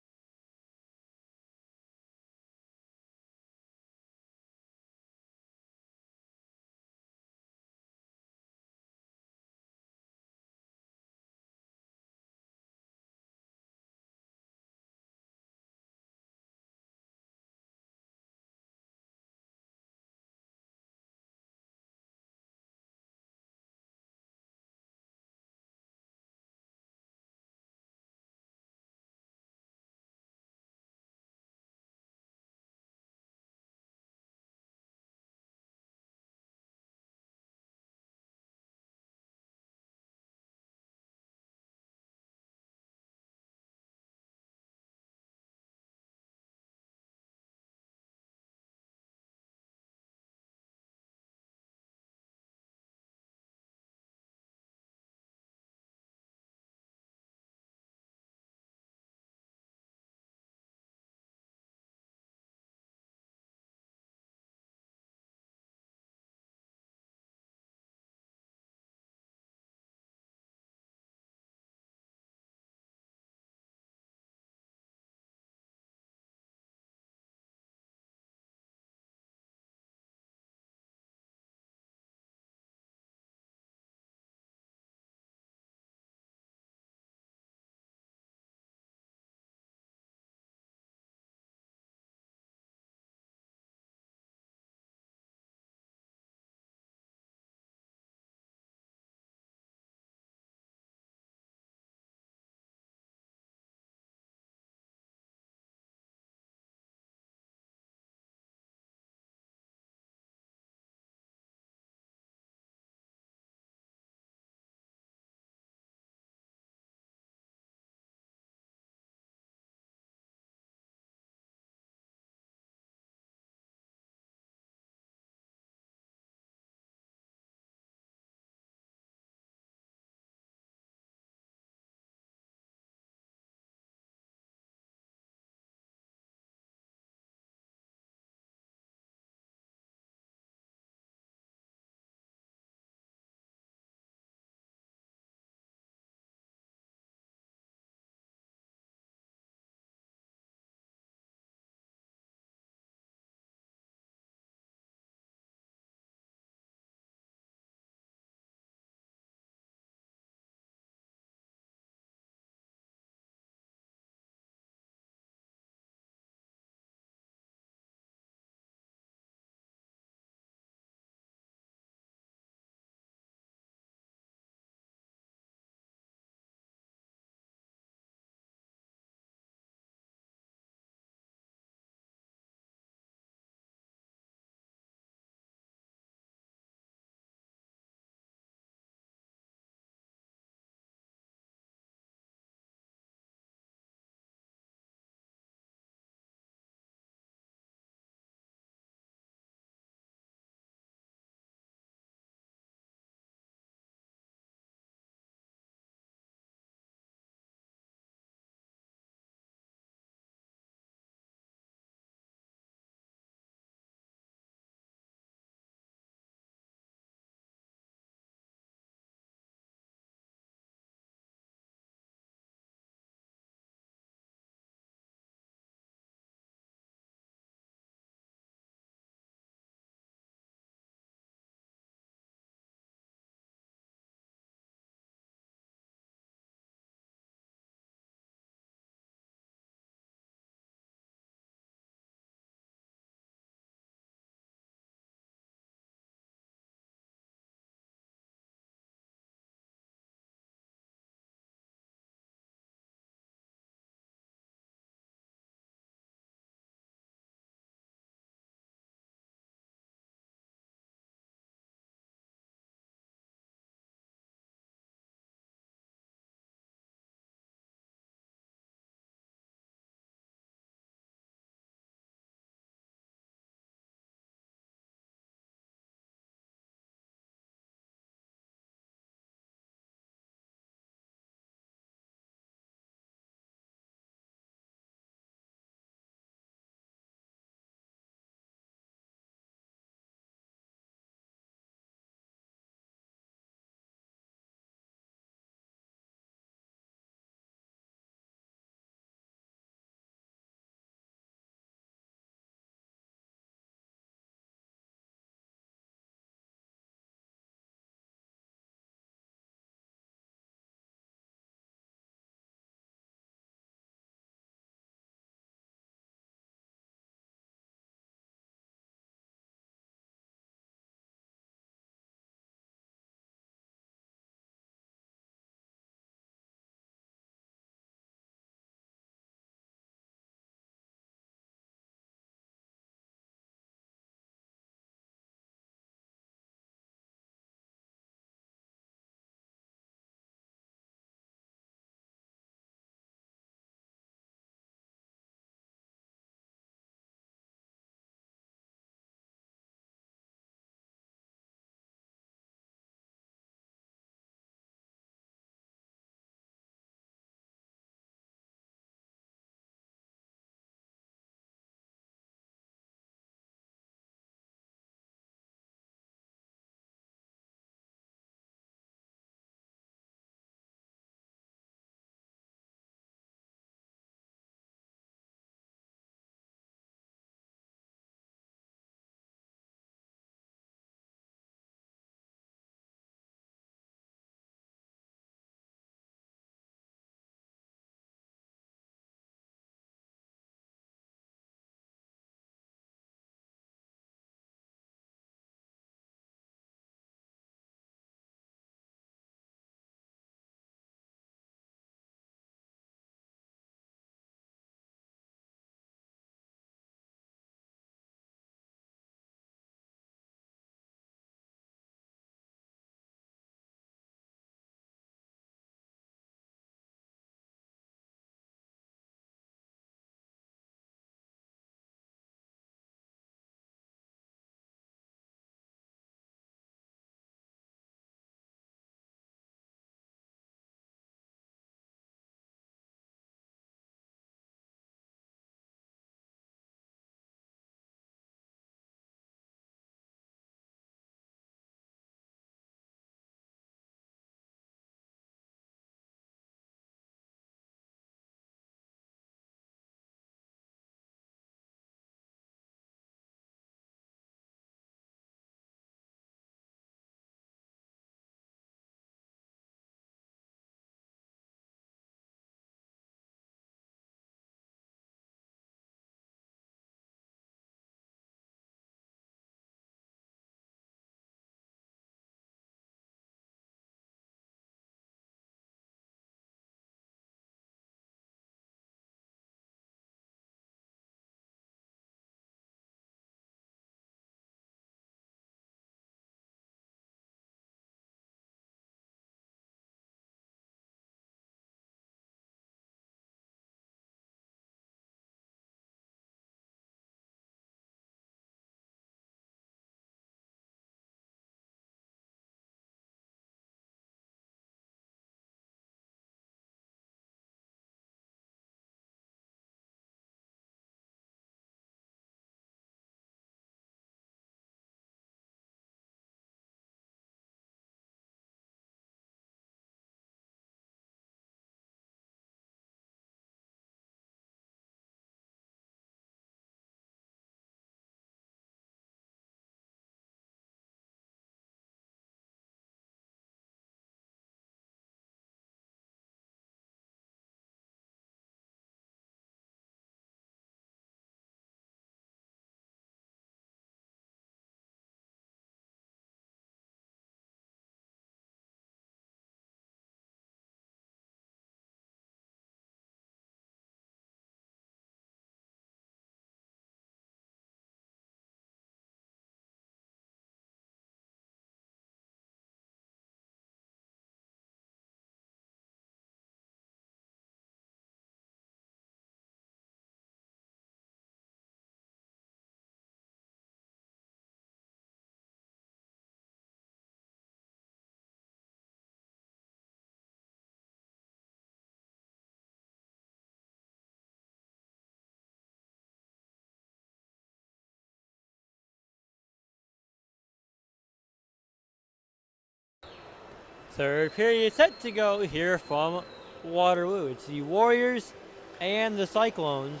Third period set to go here from Waterloo. It's the Warriors and the Cyclones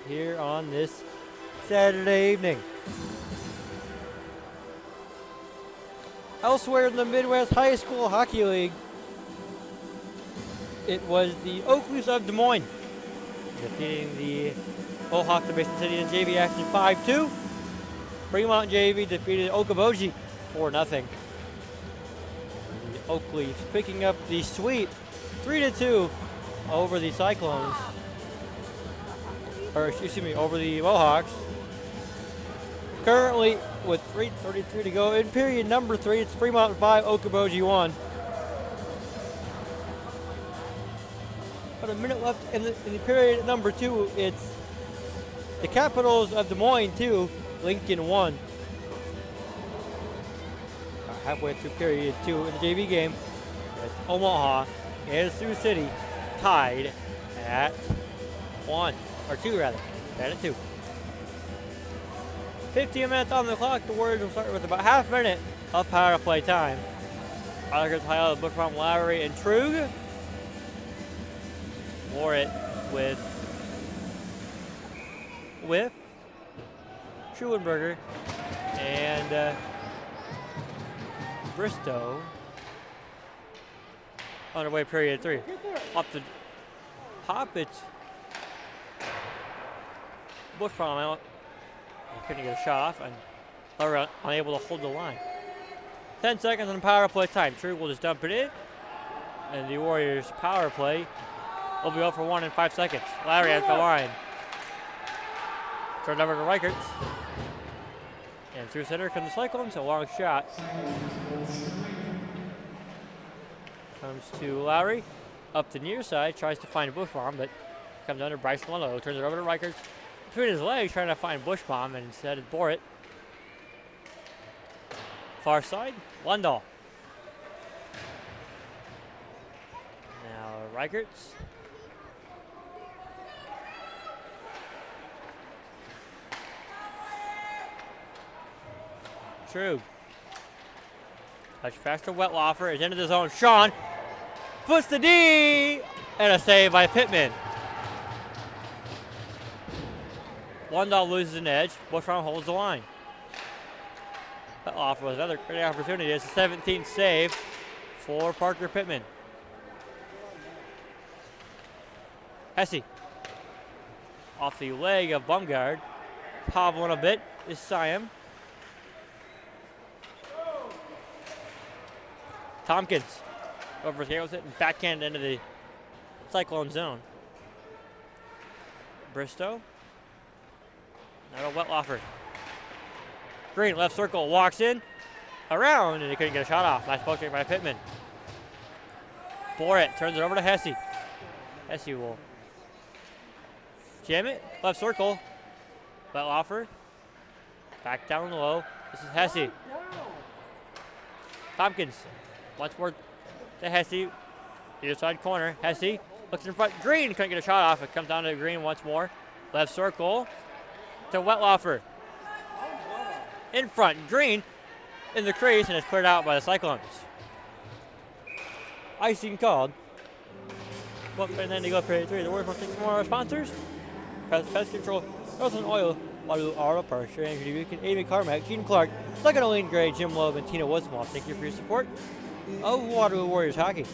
here on this Saturday evening. Elsewhere in the Midwest High School Hockey League, it was the Oakleys of Des Moines defeating the Mohawks of Basin City in JV action 5-2. Fremont JV defeated Okoboji 4-0. The Oakleys picking up the sweep 3-2 over the Cyclones, or excuse me, over the Mohawks. Currently, with 3:33 to go in period number 3, it's Fremont 5, Okoboji 1. About a minute left in the period number 2. It's the Capitals of Des Moines 2, Lincoln 1. Halfway through period 2 in the JV game, it's Omaha and Sioux City tied at 1, or 2 rather, tied at 2. 15 minutes on the clock. The Warriors will start with about half a minute of power play time. Islanders high out of Bushbaum, Lowry, and Trug. War it with Schulenberger and Bristow. Underway period 3. Off the hop, it's Bushbaum. He couldn't get a shot off and unable to hold the line. 10 seconds on power play time. Trug will just dump it in. And the Warriors power play will be up for 1 in 5 seconds. Larry at the line. Turned over to Reichertz. And through center comes the Cyclones. A long shot. Comes to Lowry. Up the near side. Tries to find Bushbaum, but comes under Bryson Lowe. Turns it over to Reichertz. Between his legs, trying to find Bushbaum, and instead it bore it. Far side, Lundahl. Now Reichertz. True. Touch pass to Wetlaufer. It's into the zone. Sean puts the D, and a save by Pittman. Lundahl loses an edge. Bushbaum holds the line. Wetlaufer was another great opportunity. It's the 17th save for Parker Pittman. Hesse. Off the leg of Bumgard. Hobbling a bit is Siam. Tompkins over his with it and backhand into the Cyclone zone. Bristow. Now to Wetlaufer. Green, left circle, walks in, around, and he couldn't get a shot off. Nice poke check by Pittman. Bore it, turns it over to Hesse. Hesse will jam it, left circle. Wetlaufer. Back down low. This is Hesse. Tompkins. Once more to Hesse. Either side corner. Hesse looks in front. Green couldn't get a shot off. It comes down to Green once more. Left circle to Wetlaufer. In front. Green in the crease, and it's cleared out by the Cyclones. Icing called. Well, and then they go period 3. The Warriors want to take some more of our sponsors. Pest Control, Northern Oil, Waterloo Auto Parts, Andrew Buchanan, Amy Carmack, Gene Clark, Second Elaine Gray, Jim Loeb, and Tina Woodsmall. Thank you for your support of Waterloo Warriors hockey.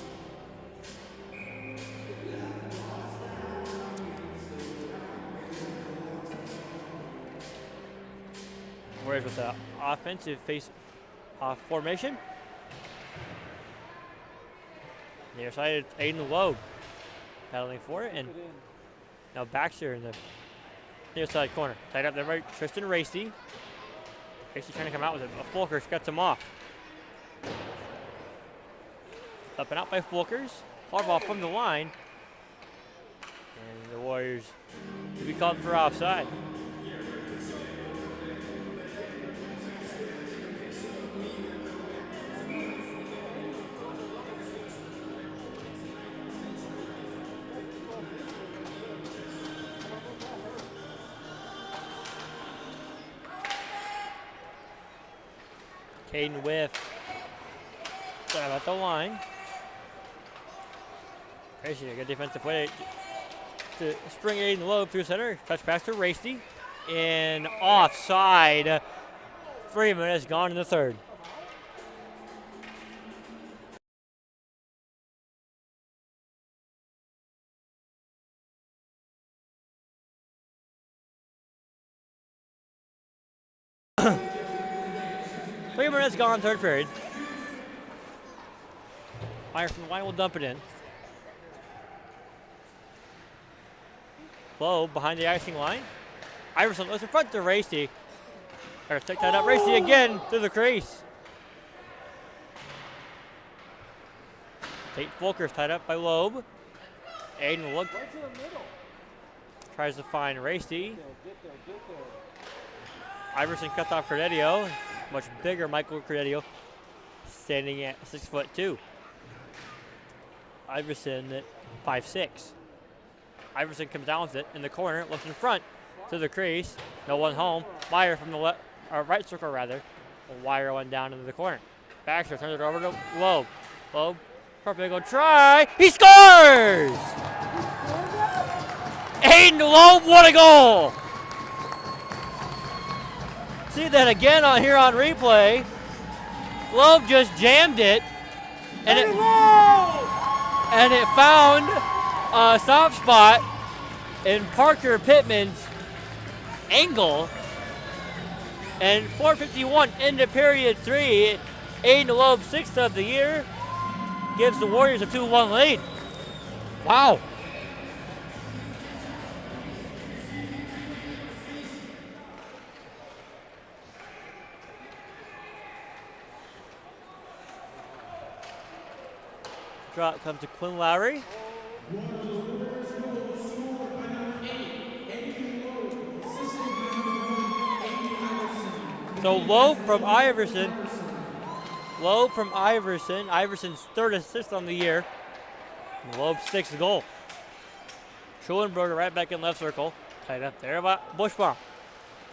Warriors with the offensive face-off formation. Near side, Aiden Loeb battling for it, and now Baxter in the near side corner. Tied up there by Tristan Racy. Racy trying to come out with it, but Fulkers cuts him off. Up and out by Fulkers. Hard ball from the line. And the Warriors will be called for offside. Caden Whiff Sorry about the line. Racy, a good defensive play to spring Aiden Loeb through center. Touch pass to Racy. And offside. 3 minutes gone in the third. Three minutes gone, third period. Meyer from the line will dump it in. Low behind the icing line. Iverson looks in front to Racy. Or stick that up. Racy again through the crease. Tate Volker's tied up by Loeb. Aiden will look. Tries to find Racy. Iverson cuts off Cordedio. Much bigger Michael Cordedio, standing at 6'2". Iverson at 5'6". Iverson comes down with it in the corner, looks in front to the crease. No one home. Meyer from the left, or right circle rather. A wire one down into the corner. Baxter turns it over to Loeb. Loeb, perfect go try. He scores! Aiden Loeb, what a goal! See that again on here on replay. Loeb just jammed it, and it found a soft spot in Parker Pittman's angle. And 4:51 into period 3. Aiden Loeb, 6th of the year, gives the Warriors a 2-1 lead. Wow. Drop comes to Quinn Lowry. So Loeb from Iverson. Loeb from Iverson. Iverson's 3rd assist on the year. Loeb's 6th goal. Schulenberger right back in left circle. Tied up there by Bushbaum.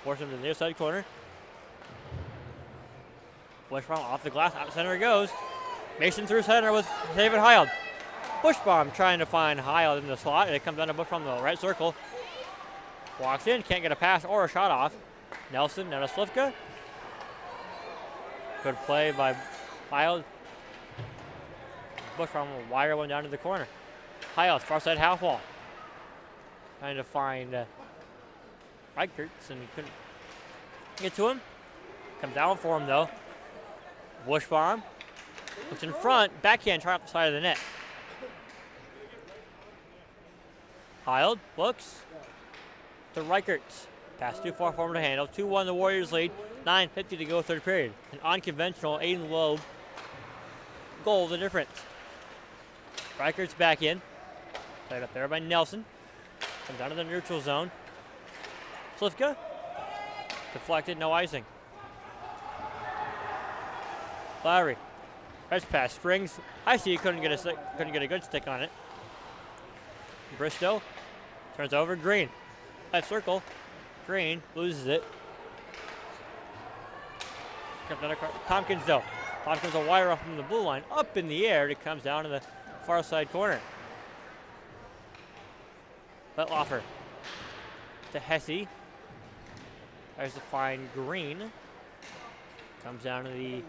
Force him to the near side corner. Bushbaum off the glass. Out center he goes. Mason through center with David Heald. Bushbaum trying to find Heald in the slot, and it comes down to Bushbaum in the right circle. Walks in, can't get a pass or a shot off. Nelson, now to Slivka. Good play by Heald. Bushbaum will wire one down to the corner. Heald, far side half wall. Trying to find Reichertz, and he couldn't get to him. Comes down for him though. Bushbaum. Looks in front, backhand, try off the side of the net. Heald looks to Reichertz. Pass too far for him to handle. 2-1 the Warriors lead. 9:50 to go, third period. An unconventional Aiden Loeb goal, the difference. Reichertz back in. Played up there by Nelson. Comes down to the neutral zone. Slivka. Deflected, no icing. Lowry. Press pass, springs. I see he couldn't get a good stick on it. Bristow turns over. Green. Left circle. Green loses it. Comes down across. Tompkins though. Tompkins a wire off from the blue line. Up in the air. It comes down to the far side corner. Lettlaufer to Hesse. Tries to find Green. Comes down to the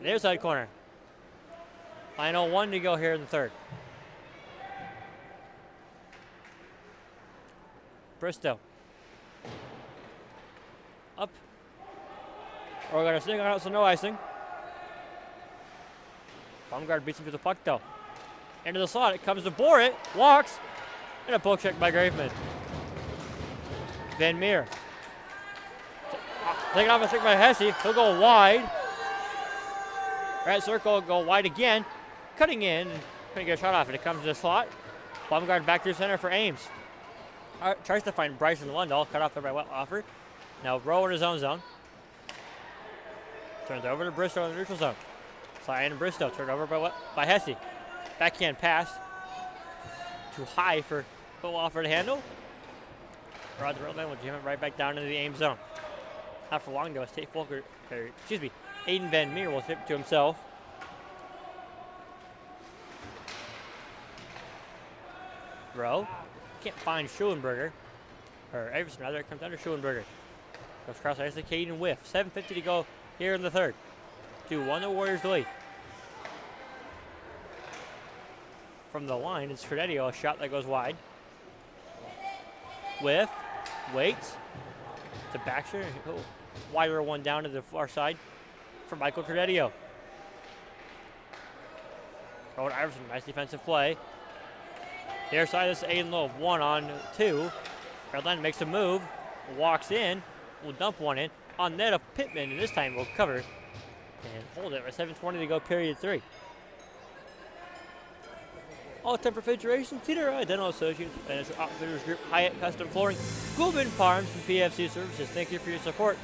near side corner. Final 1 to go here in the third. Bristow. Up. We're going to stick on out, so no icing. Baumgart beats him to the puck though. Into the slot. It comes to Borit. Walks. And a poke check by Graveman. Van Meer. Taking off a stick by Hesse. He'll go wide. Right circle, go wide again. Cutting in. Couldn't get a shot off it. It comes to the slot. Baumgart back through center for Ames. Tries to find Bryson Lundahl. Cut off there by Lettlaufer. Now Rowe in his own zone. Turns over to Bristow in the neutral zone. Slide in Bristow. Turned over by Hesse. Backhand pass. Too high for Lettlaufer to handle. Rod the Roadman will jam it right back down into the Ames zone. Not for long though, as Aiden Van Meer will tip to himself. Rowe. Can't find Schulenberger. Or Everson, rather. It comes under Schulenberger. Goes cross ice to Caden whiff. 7:50 to go here in the third. 2-1 the Warriors lead. From the line, it's Cordedio, a shot that goes wide. Whiff. Waits. To Baxter. Oh, wider one down to the far side for Michael Cordedio. Rowan Iverson, nice defensive play. Near side, this is Aiden Lowe, 1-on-2. Redline makes a move, walks in, will dump one in. On net of Pittman, and this time will cover and hold it with 7:20 to go, period 3. All-Temp Refrigeration, Teeter Dental Associates, Financial Outfitters Group, Hyatt Custom Flooring, Goulben Farms, and PFC Services. Thank you for your support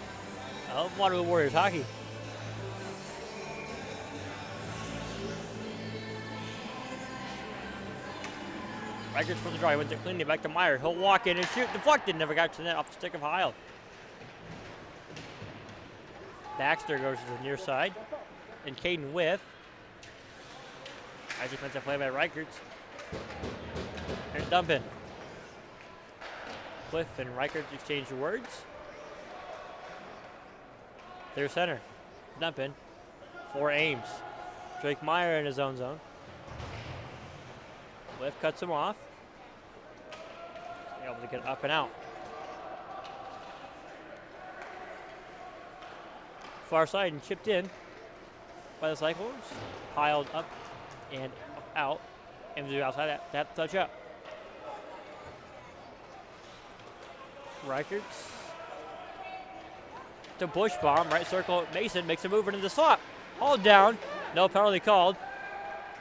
of Waterloo Warriors hockey. Records from the draw. He went to cleanly back to Meyer. He'll walk in and shoot. Deflected. Never got to the net off the stick of Heil. Baxter goes to the near side. And Caden whiff. Nice defensive play by Reichertz. And Dumpin. Whiff and Reichertz exchange words. Their center. Dumpin. For Ames. Drake Meyer in his own zone. Whiff cuts him off. Able to get up and out. Far side and chipped in by the Cyclones. Piled up and out. And to the outside, that touch up. Reichertz to push bomb. Right circle. Mason makes a move into the slot. Hauled down. No penalty called.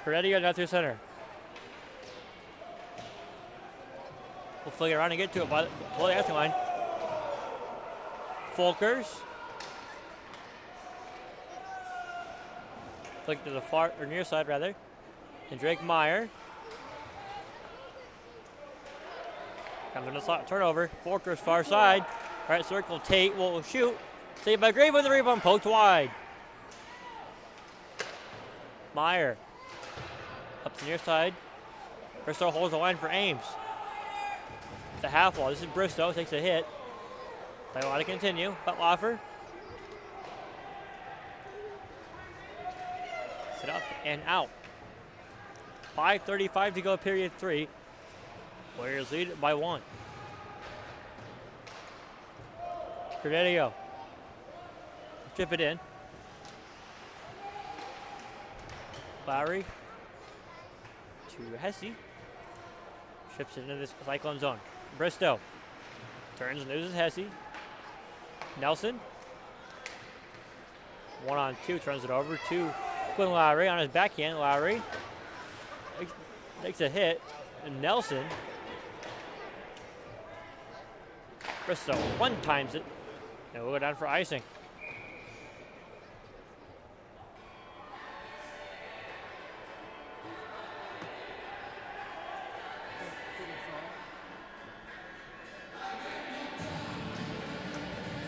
Cordedio down through center. We'll fling it around and get to it by the after line. Folkers. Flick to the far or near side rather. And Drake Meyer. Comes in the slot. Turnover. Folkers far side. Right circle. Tate will shoot. Saved by Grave with the rebound. Poked wide. Meyer. Up the near side. Bristow holds the line for Ames. The half wall. This is Bristow. Takes a hit. They want to continue. Butloffer. Sit up and out. 5:35 to go, period 3. Warriors lead by 1. Cordedio. Chip it in. Lowry. To Hesse. Ships it into this Cyclone zone. Bristow turns and loses Hesse. Nelson. 1-on-2, turns it over to Quinn Lowry on his backhand. Lowry takes a hit. And Nelson. Bristow one times it. And we'll go down for icing.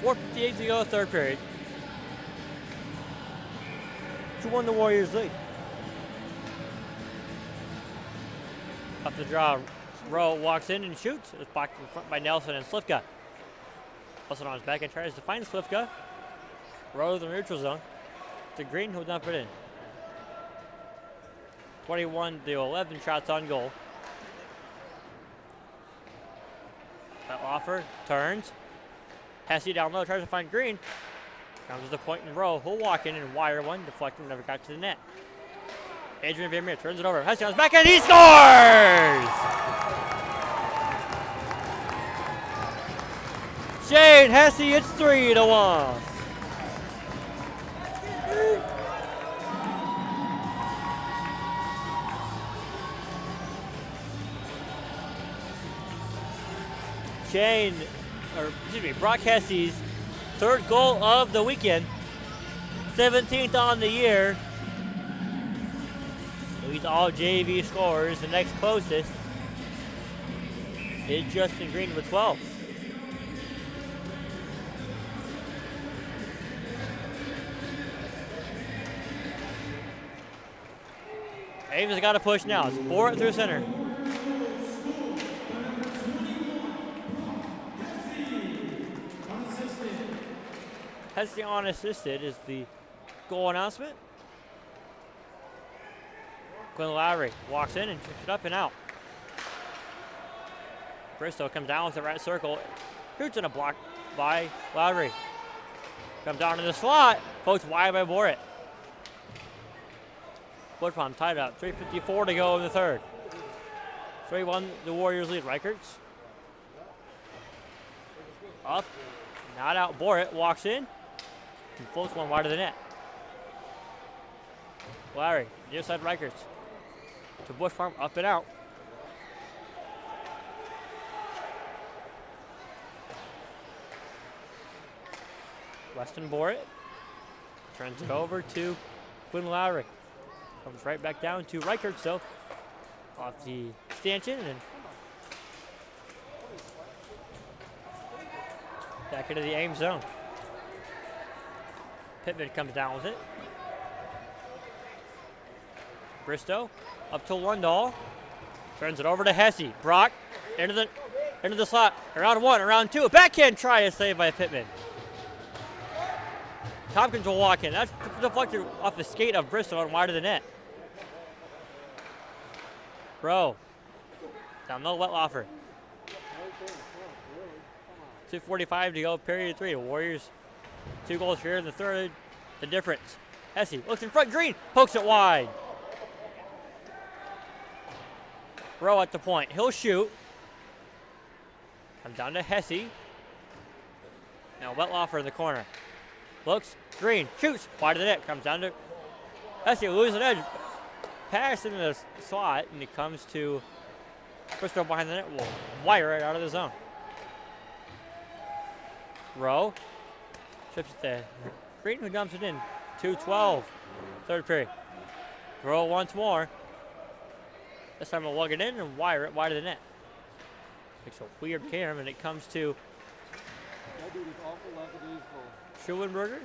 .458 to go, third period. 2-1 the Warriors lead. Off the draw, Rowe walks in and shoots. It's blocked in front by Nelson and Slivka. Nelson on his back and tries to find Slivka. Rowe to the neutral zone. To Green, who'll dump it in. 21 to 11 shots on goal. That offer turns. Hesse down low, tries to find Green. Comes to the point in Rowe. He'll walk in and wire one. Deflected, never got to the net. Adrian Vermeer turns it over. Hesse on his back and he scores! Shane Hesse, it's 3-1. Brock Hesse's third goal of the weekend, 17th on the year. Leads all JV scorers. The next closest is Justin Green with 12. Ames has got to push now. It's Bore it through center. Hesse unassisted is the goal announcement. Quinn Lowry walks in and shoots it up and out. Bristow comes down with the right circle. Shoots in a block by Lowry. Comes down to the slot. Pokes wide by Borit. Bush Pond tied up. 3:54 to go in the third. 3-1 the Warriors lead. Reichertz. Up. Not out. Borit walks in. And floats one wide of the net. Lowry. Near side Reichertz. To Bush Farm. Up and out. Weston Borit turns it over to Quinn Lowry. Comes right back down to Reichert, so off the stanchion and back into the aim zone. Pittman comes down with it. Bristow up to Lundahl. Turns it over to Hesse. Brock into the slot. Around one, around two. A backhand try is saved by Pittman. Tompkins will walk in. That's deflected off the skate of Bristow and wide of the net. Rowe. Down low, Wetlaufer. 2:45 to go, period 3. Warriors 2 goals here in the third. The difference. Hesse looks in front. Green pokes it wide. Rowe at the point. He'll shoot. Comes down to Hesse. Now Wetlaufer in the corner. Looks, Green, shoots, wide of the net, comes down to Hesse, loses an edge. Pass into the slot, and it comes to Bristow behind the net. Will wire it out of the zone. Rowe chips it to Green, who dumps it in. 2:12, third period. Rowe once more. This time we'll lug it in and wire it wide of the net. Makes a weird cam, and it comes to Schulenberger.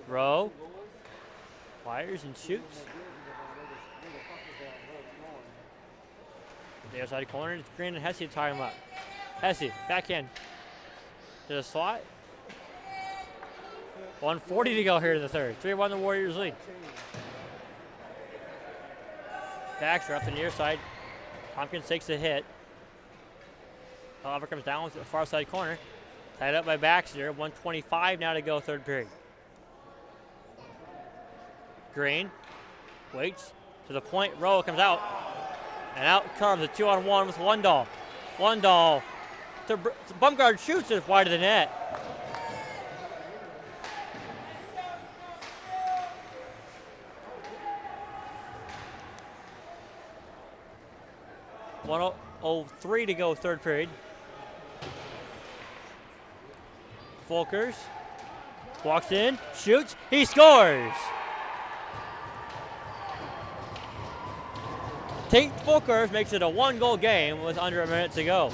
Rowe wires and shoots. The other side corner, it's Green and Hesse to tie him up. Hesse, backhand to the slot. 1:40 to go here in the third. 3-1 the Warriors lead. Baxter up the near side. Tompkins takes a hit. Oliver comes down with the far side corner. Tied up by Baxter. 1:25 now to go, third period. Green waits to the point. Rowe comes out. And out comes a 2-on-1 with Lundahl. Lundahl to Bumgard shoots it wide of the net. .103 to go, third period. Folkers walks in, shoots, he scores! Tate Folkers makes it a 1-goal game with under a minute to go.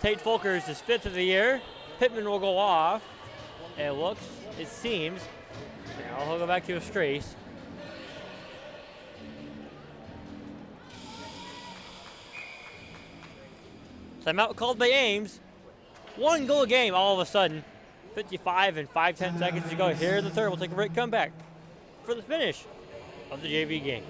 Tate Folkers is 5th of the year. Pittman will go off. It seems, now he'll go back to his strace. Timeout called by Ames. 1-goal game all of a sudden. 55 and 5/10 seconds to go here in the third. We'll take a break, come back for the finish of the JV game.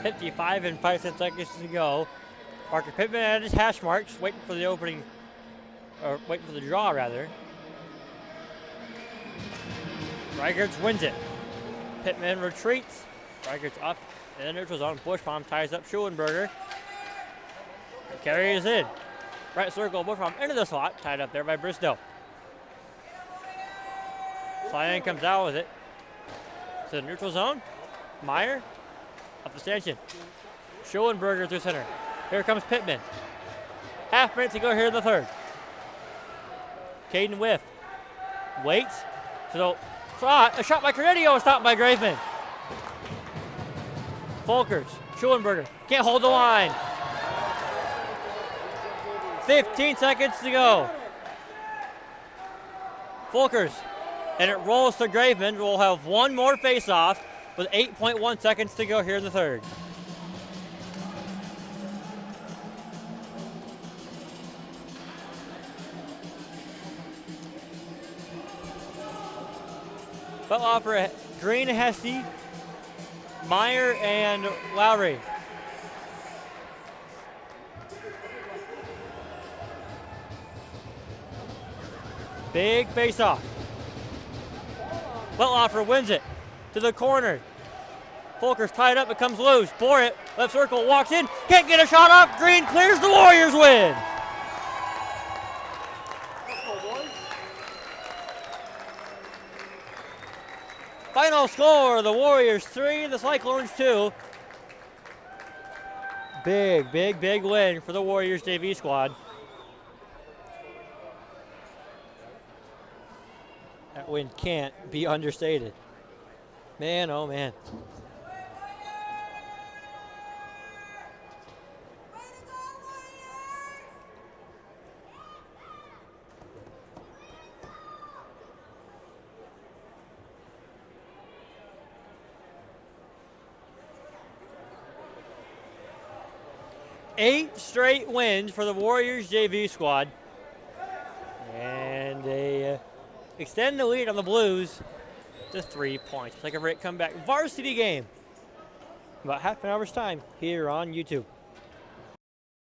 55 and 5 seconds to go. Parker Pittman at his hash marks, waiting for the opening, or waiting for the draw rather. Reichertz wins it. Pittman retreats. Reichertz up in the neutral zone. Bushbaum ties up Schulenberger. Carries in. Right circle, Bushbaum into the slot, tied up there by Bristow. Cyan comes out with it to the neutral zone. Meyer up the stanchion. Schulenberger through center. Here comes Pittman. Half minute to go here in the third. Caden whiff. Waits. To the slot. A shot by Cornelio, stopped by Graveman. Folkers. Schulenberger. Can't hold the line. 15 seconds to go. Folkers. And it rolls to Graveman. We'll have one more face-off with 8.1 seconds to go here in the third. Butler, Green, Hesse, Meyer, and Lowry. Big face-off. Welthofer wins it to the corner. Folkers tied up, it comes loose. Borit, left circle, walks in, can't get a shot off. Green clears, the Warriors win. Final score, the Warriors 3, the Cyclones 2. Big win for the Warriors JV squad. That win can't be understated. Man, oh man. Eight straight wins for the Warriors JV squad. And they extend the lead on the Blues to 3 points. Take a break, come back. Varsity game. About half an hour's time here on YouTube.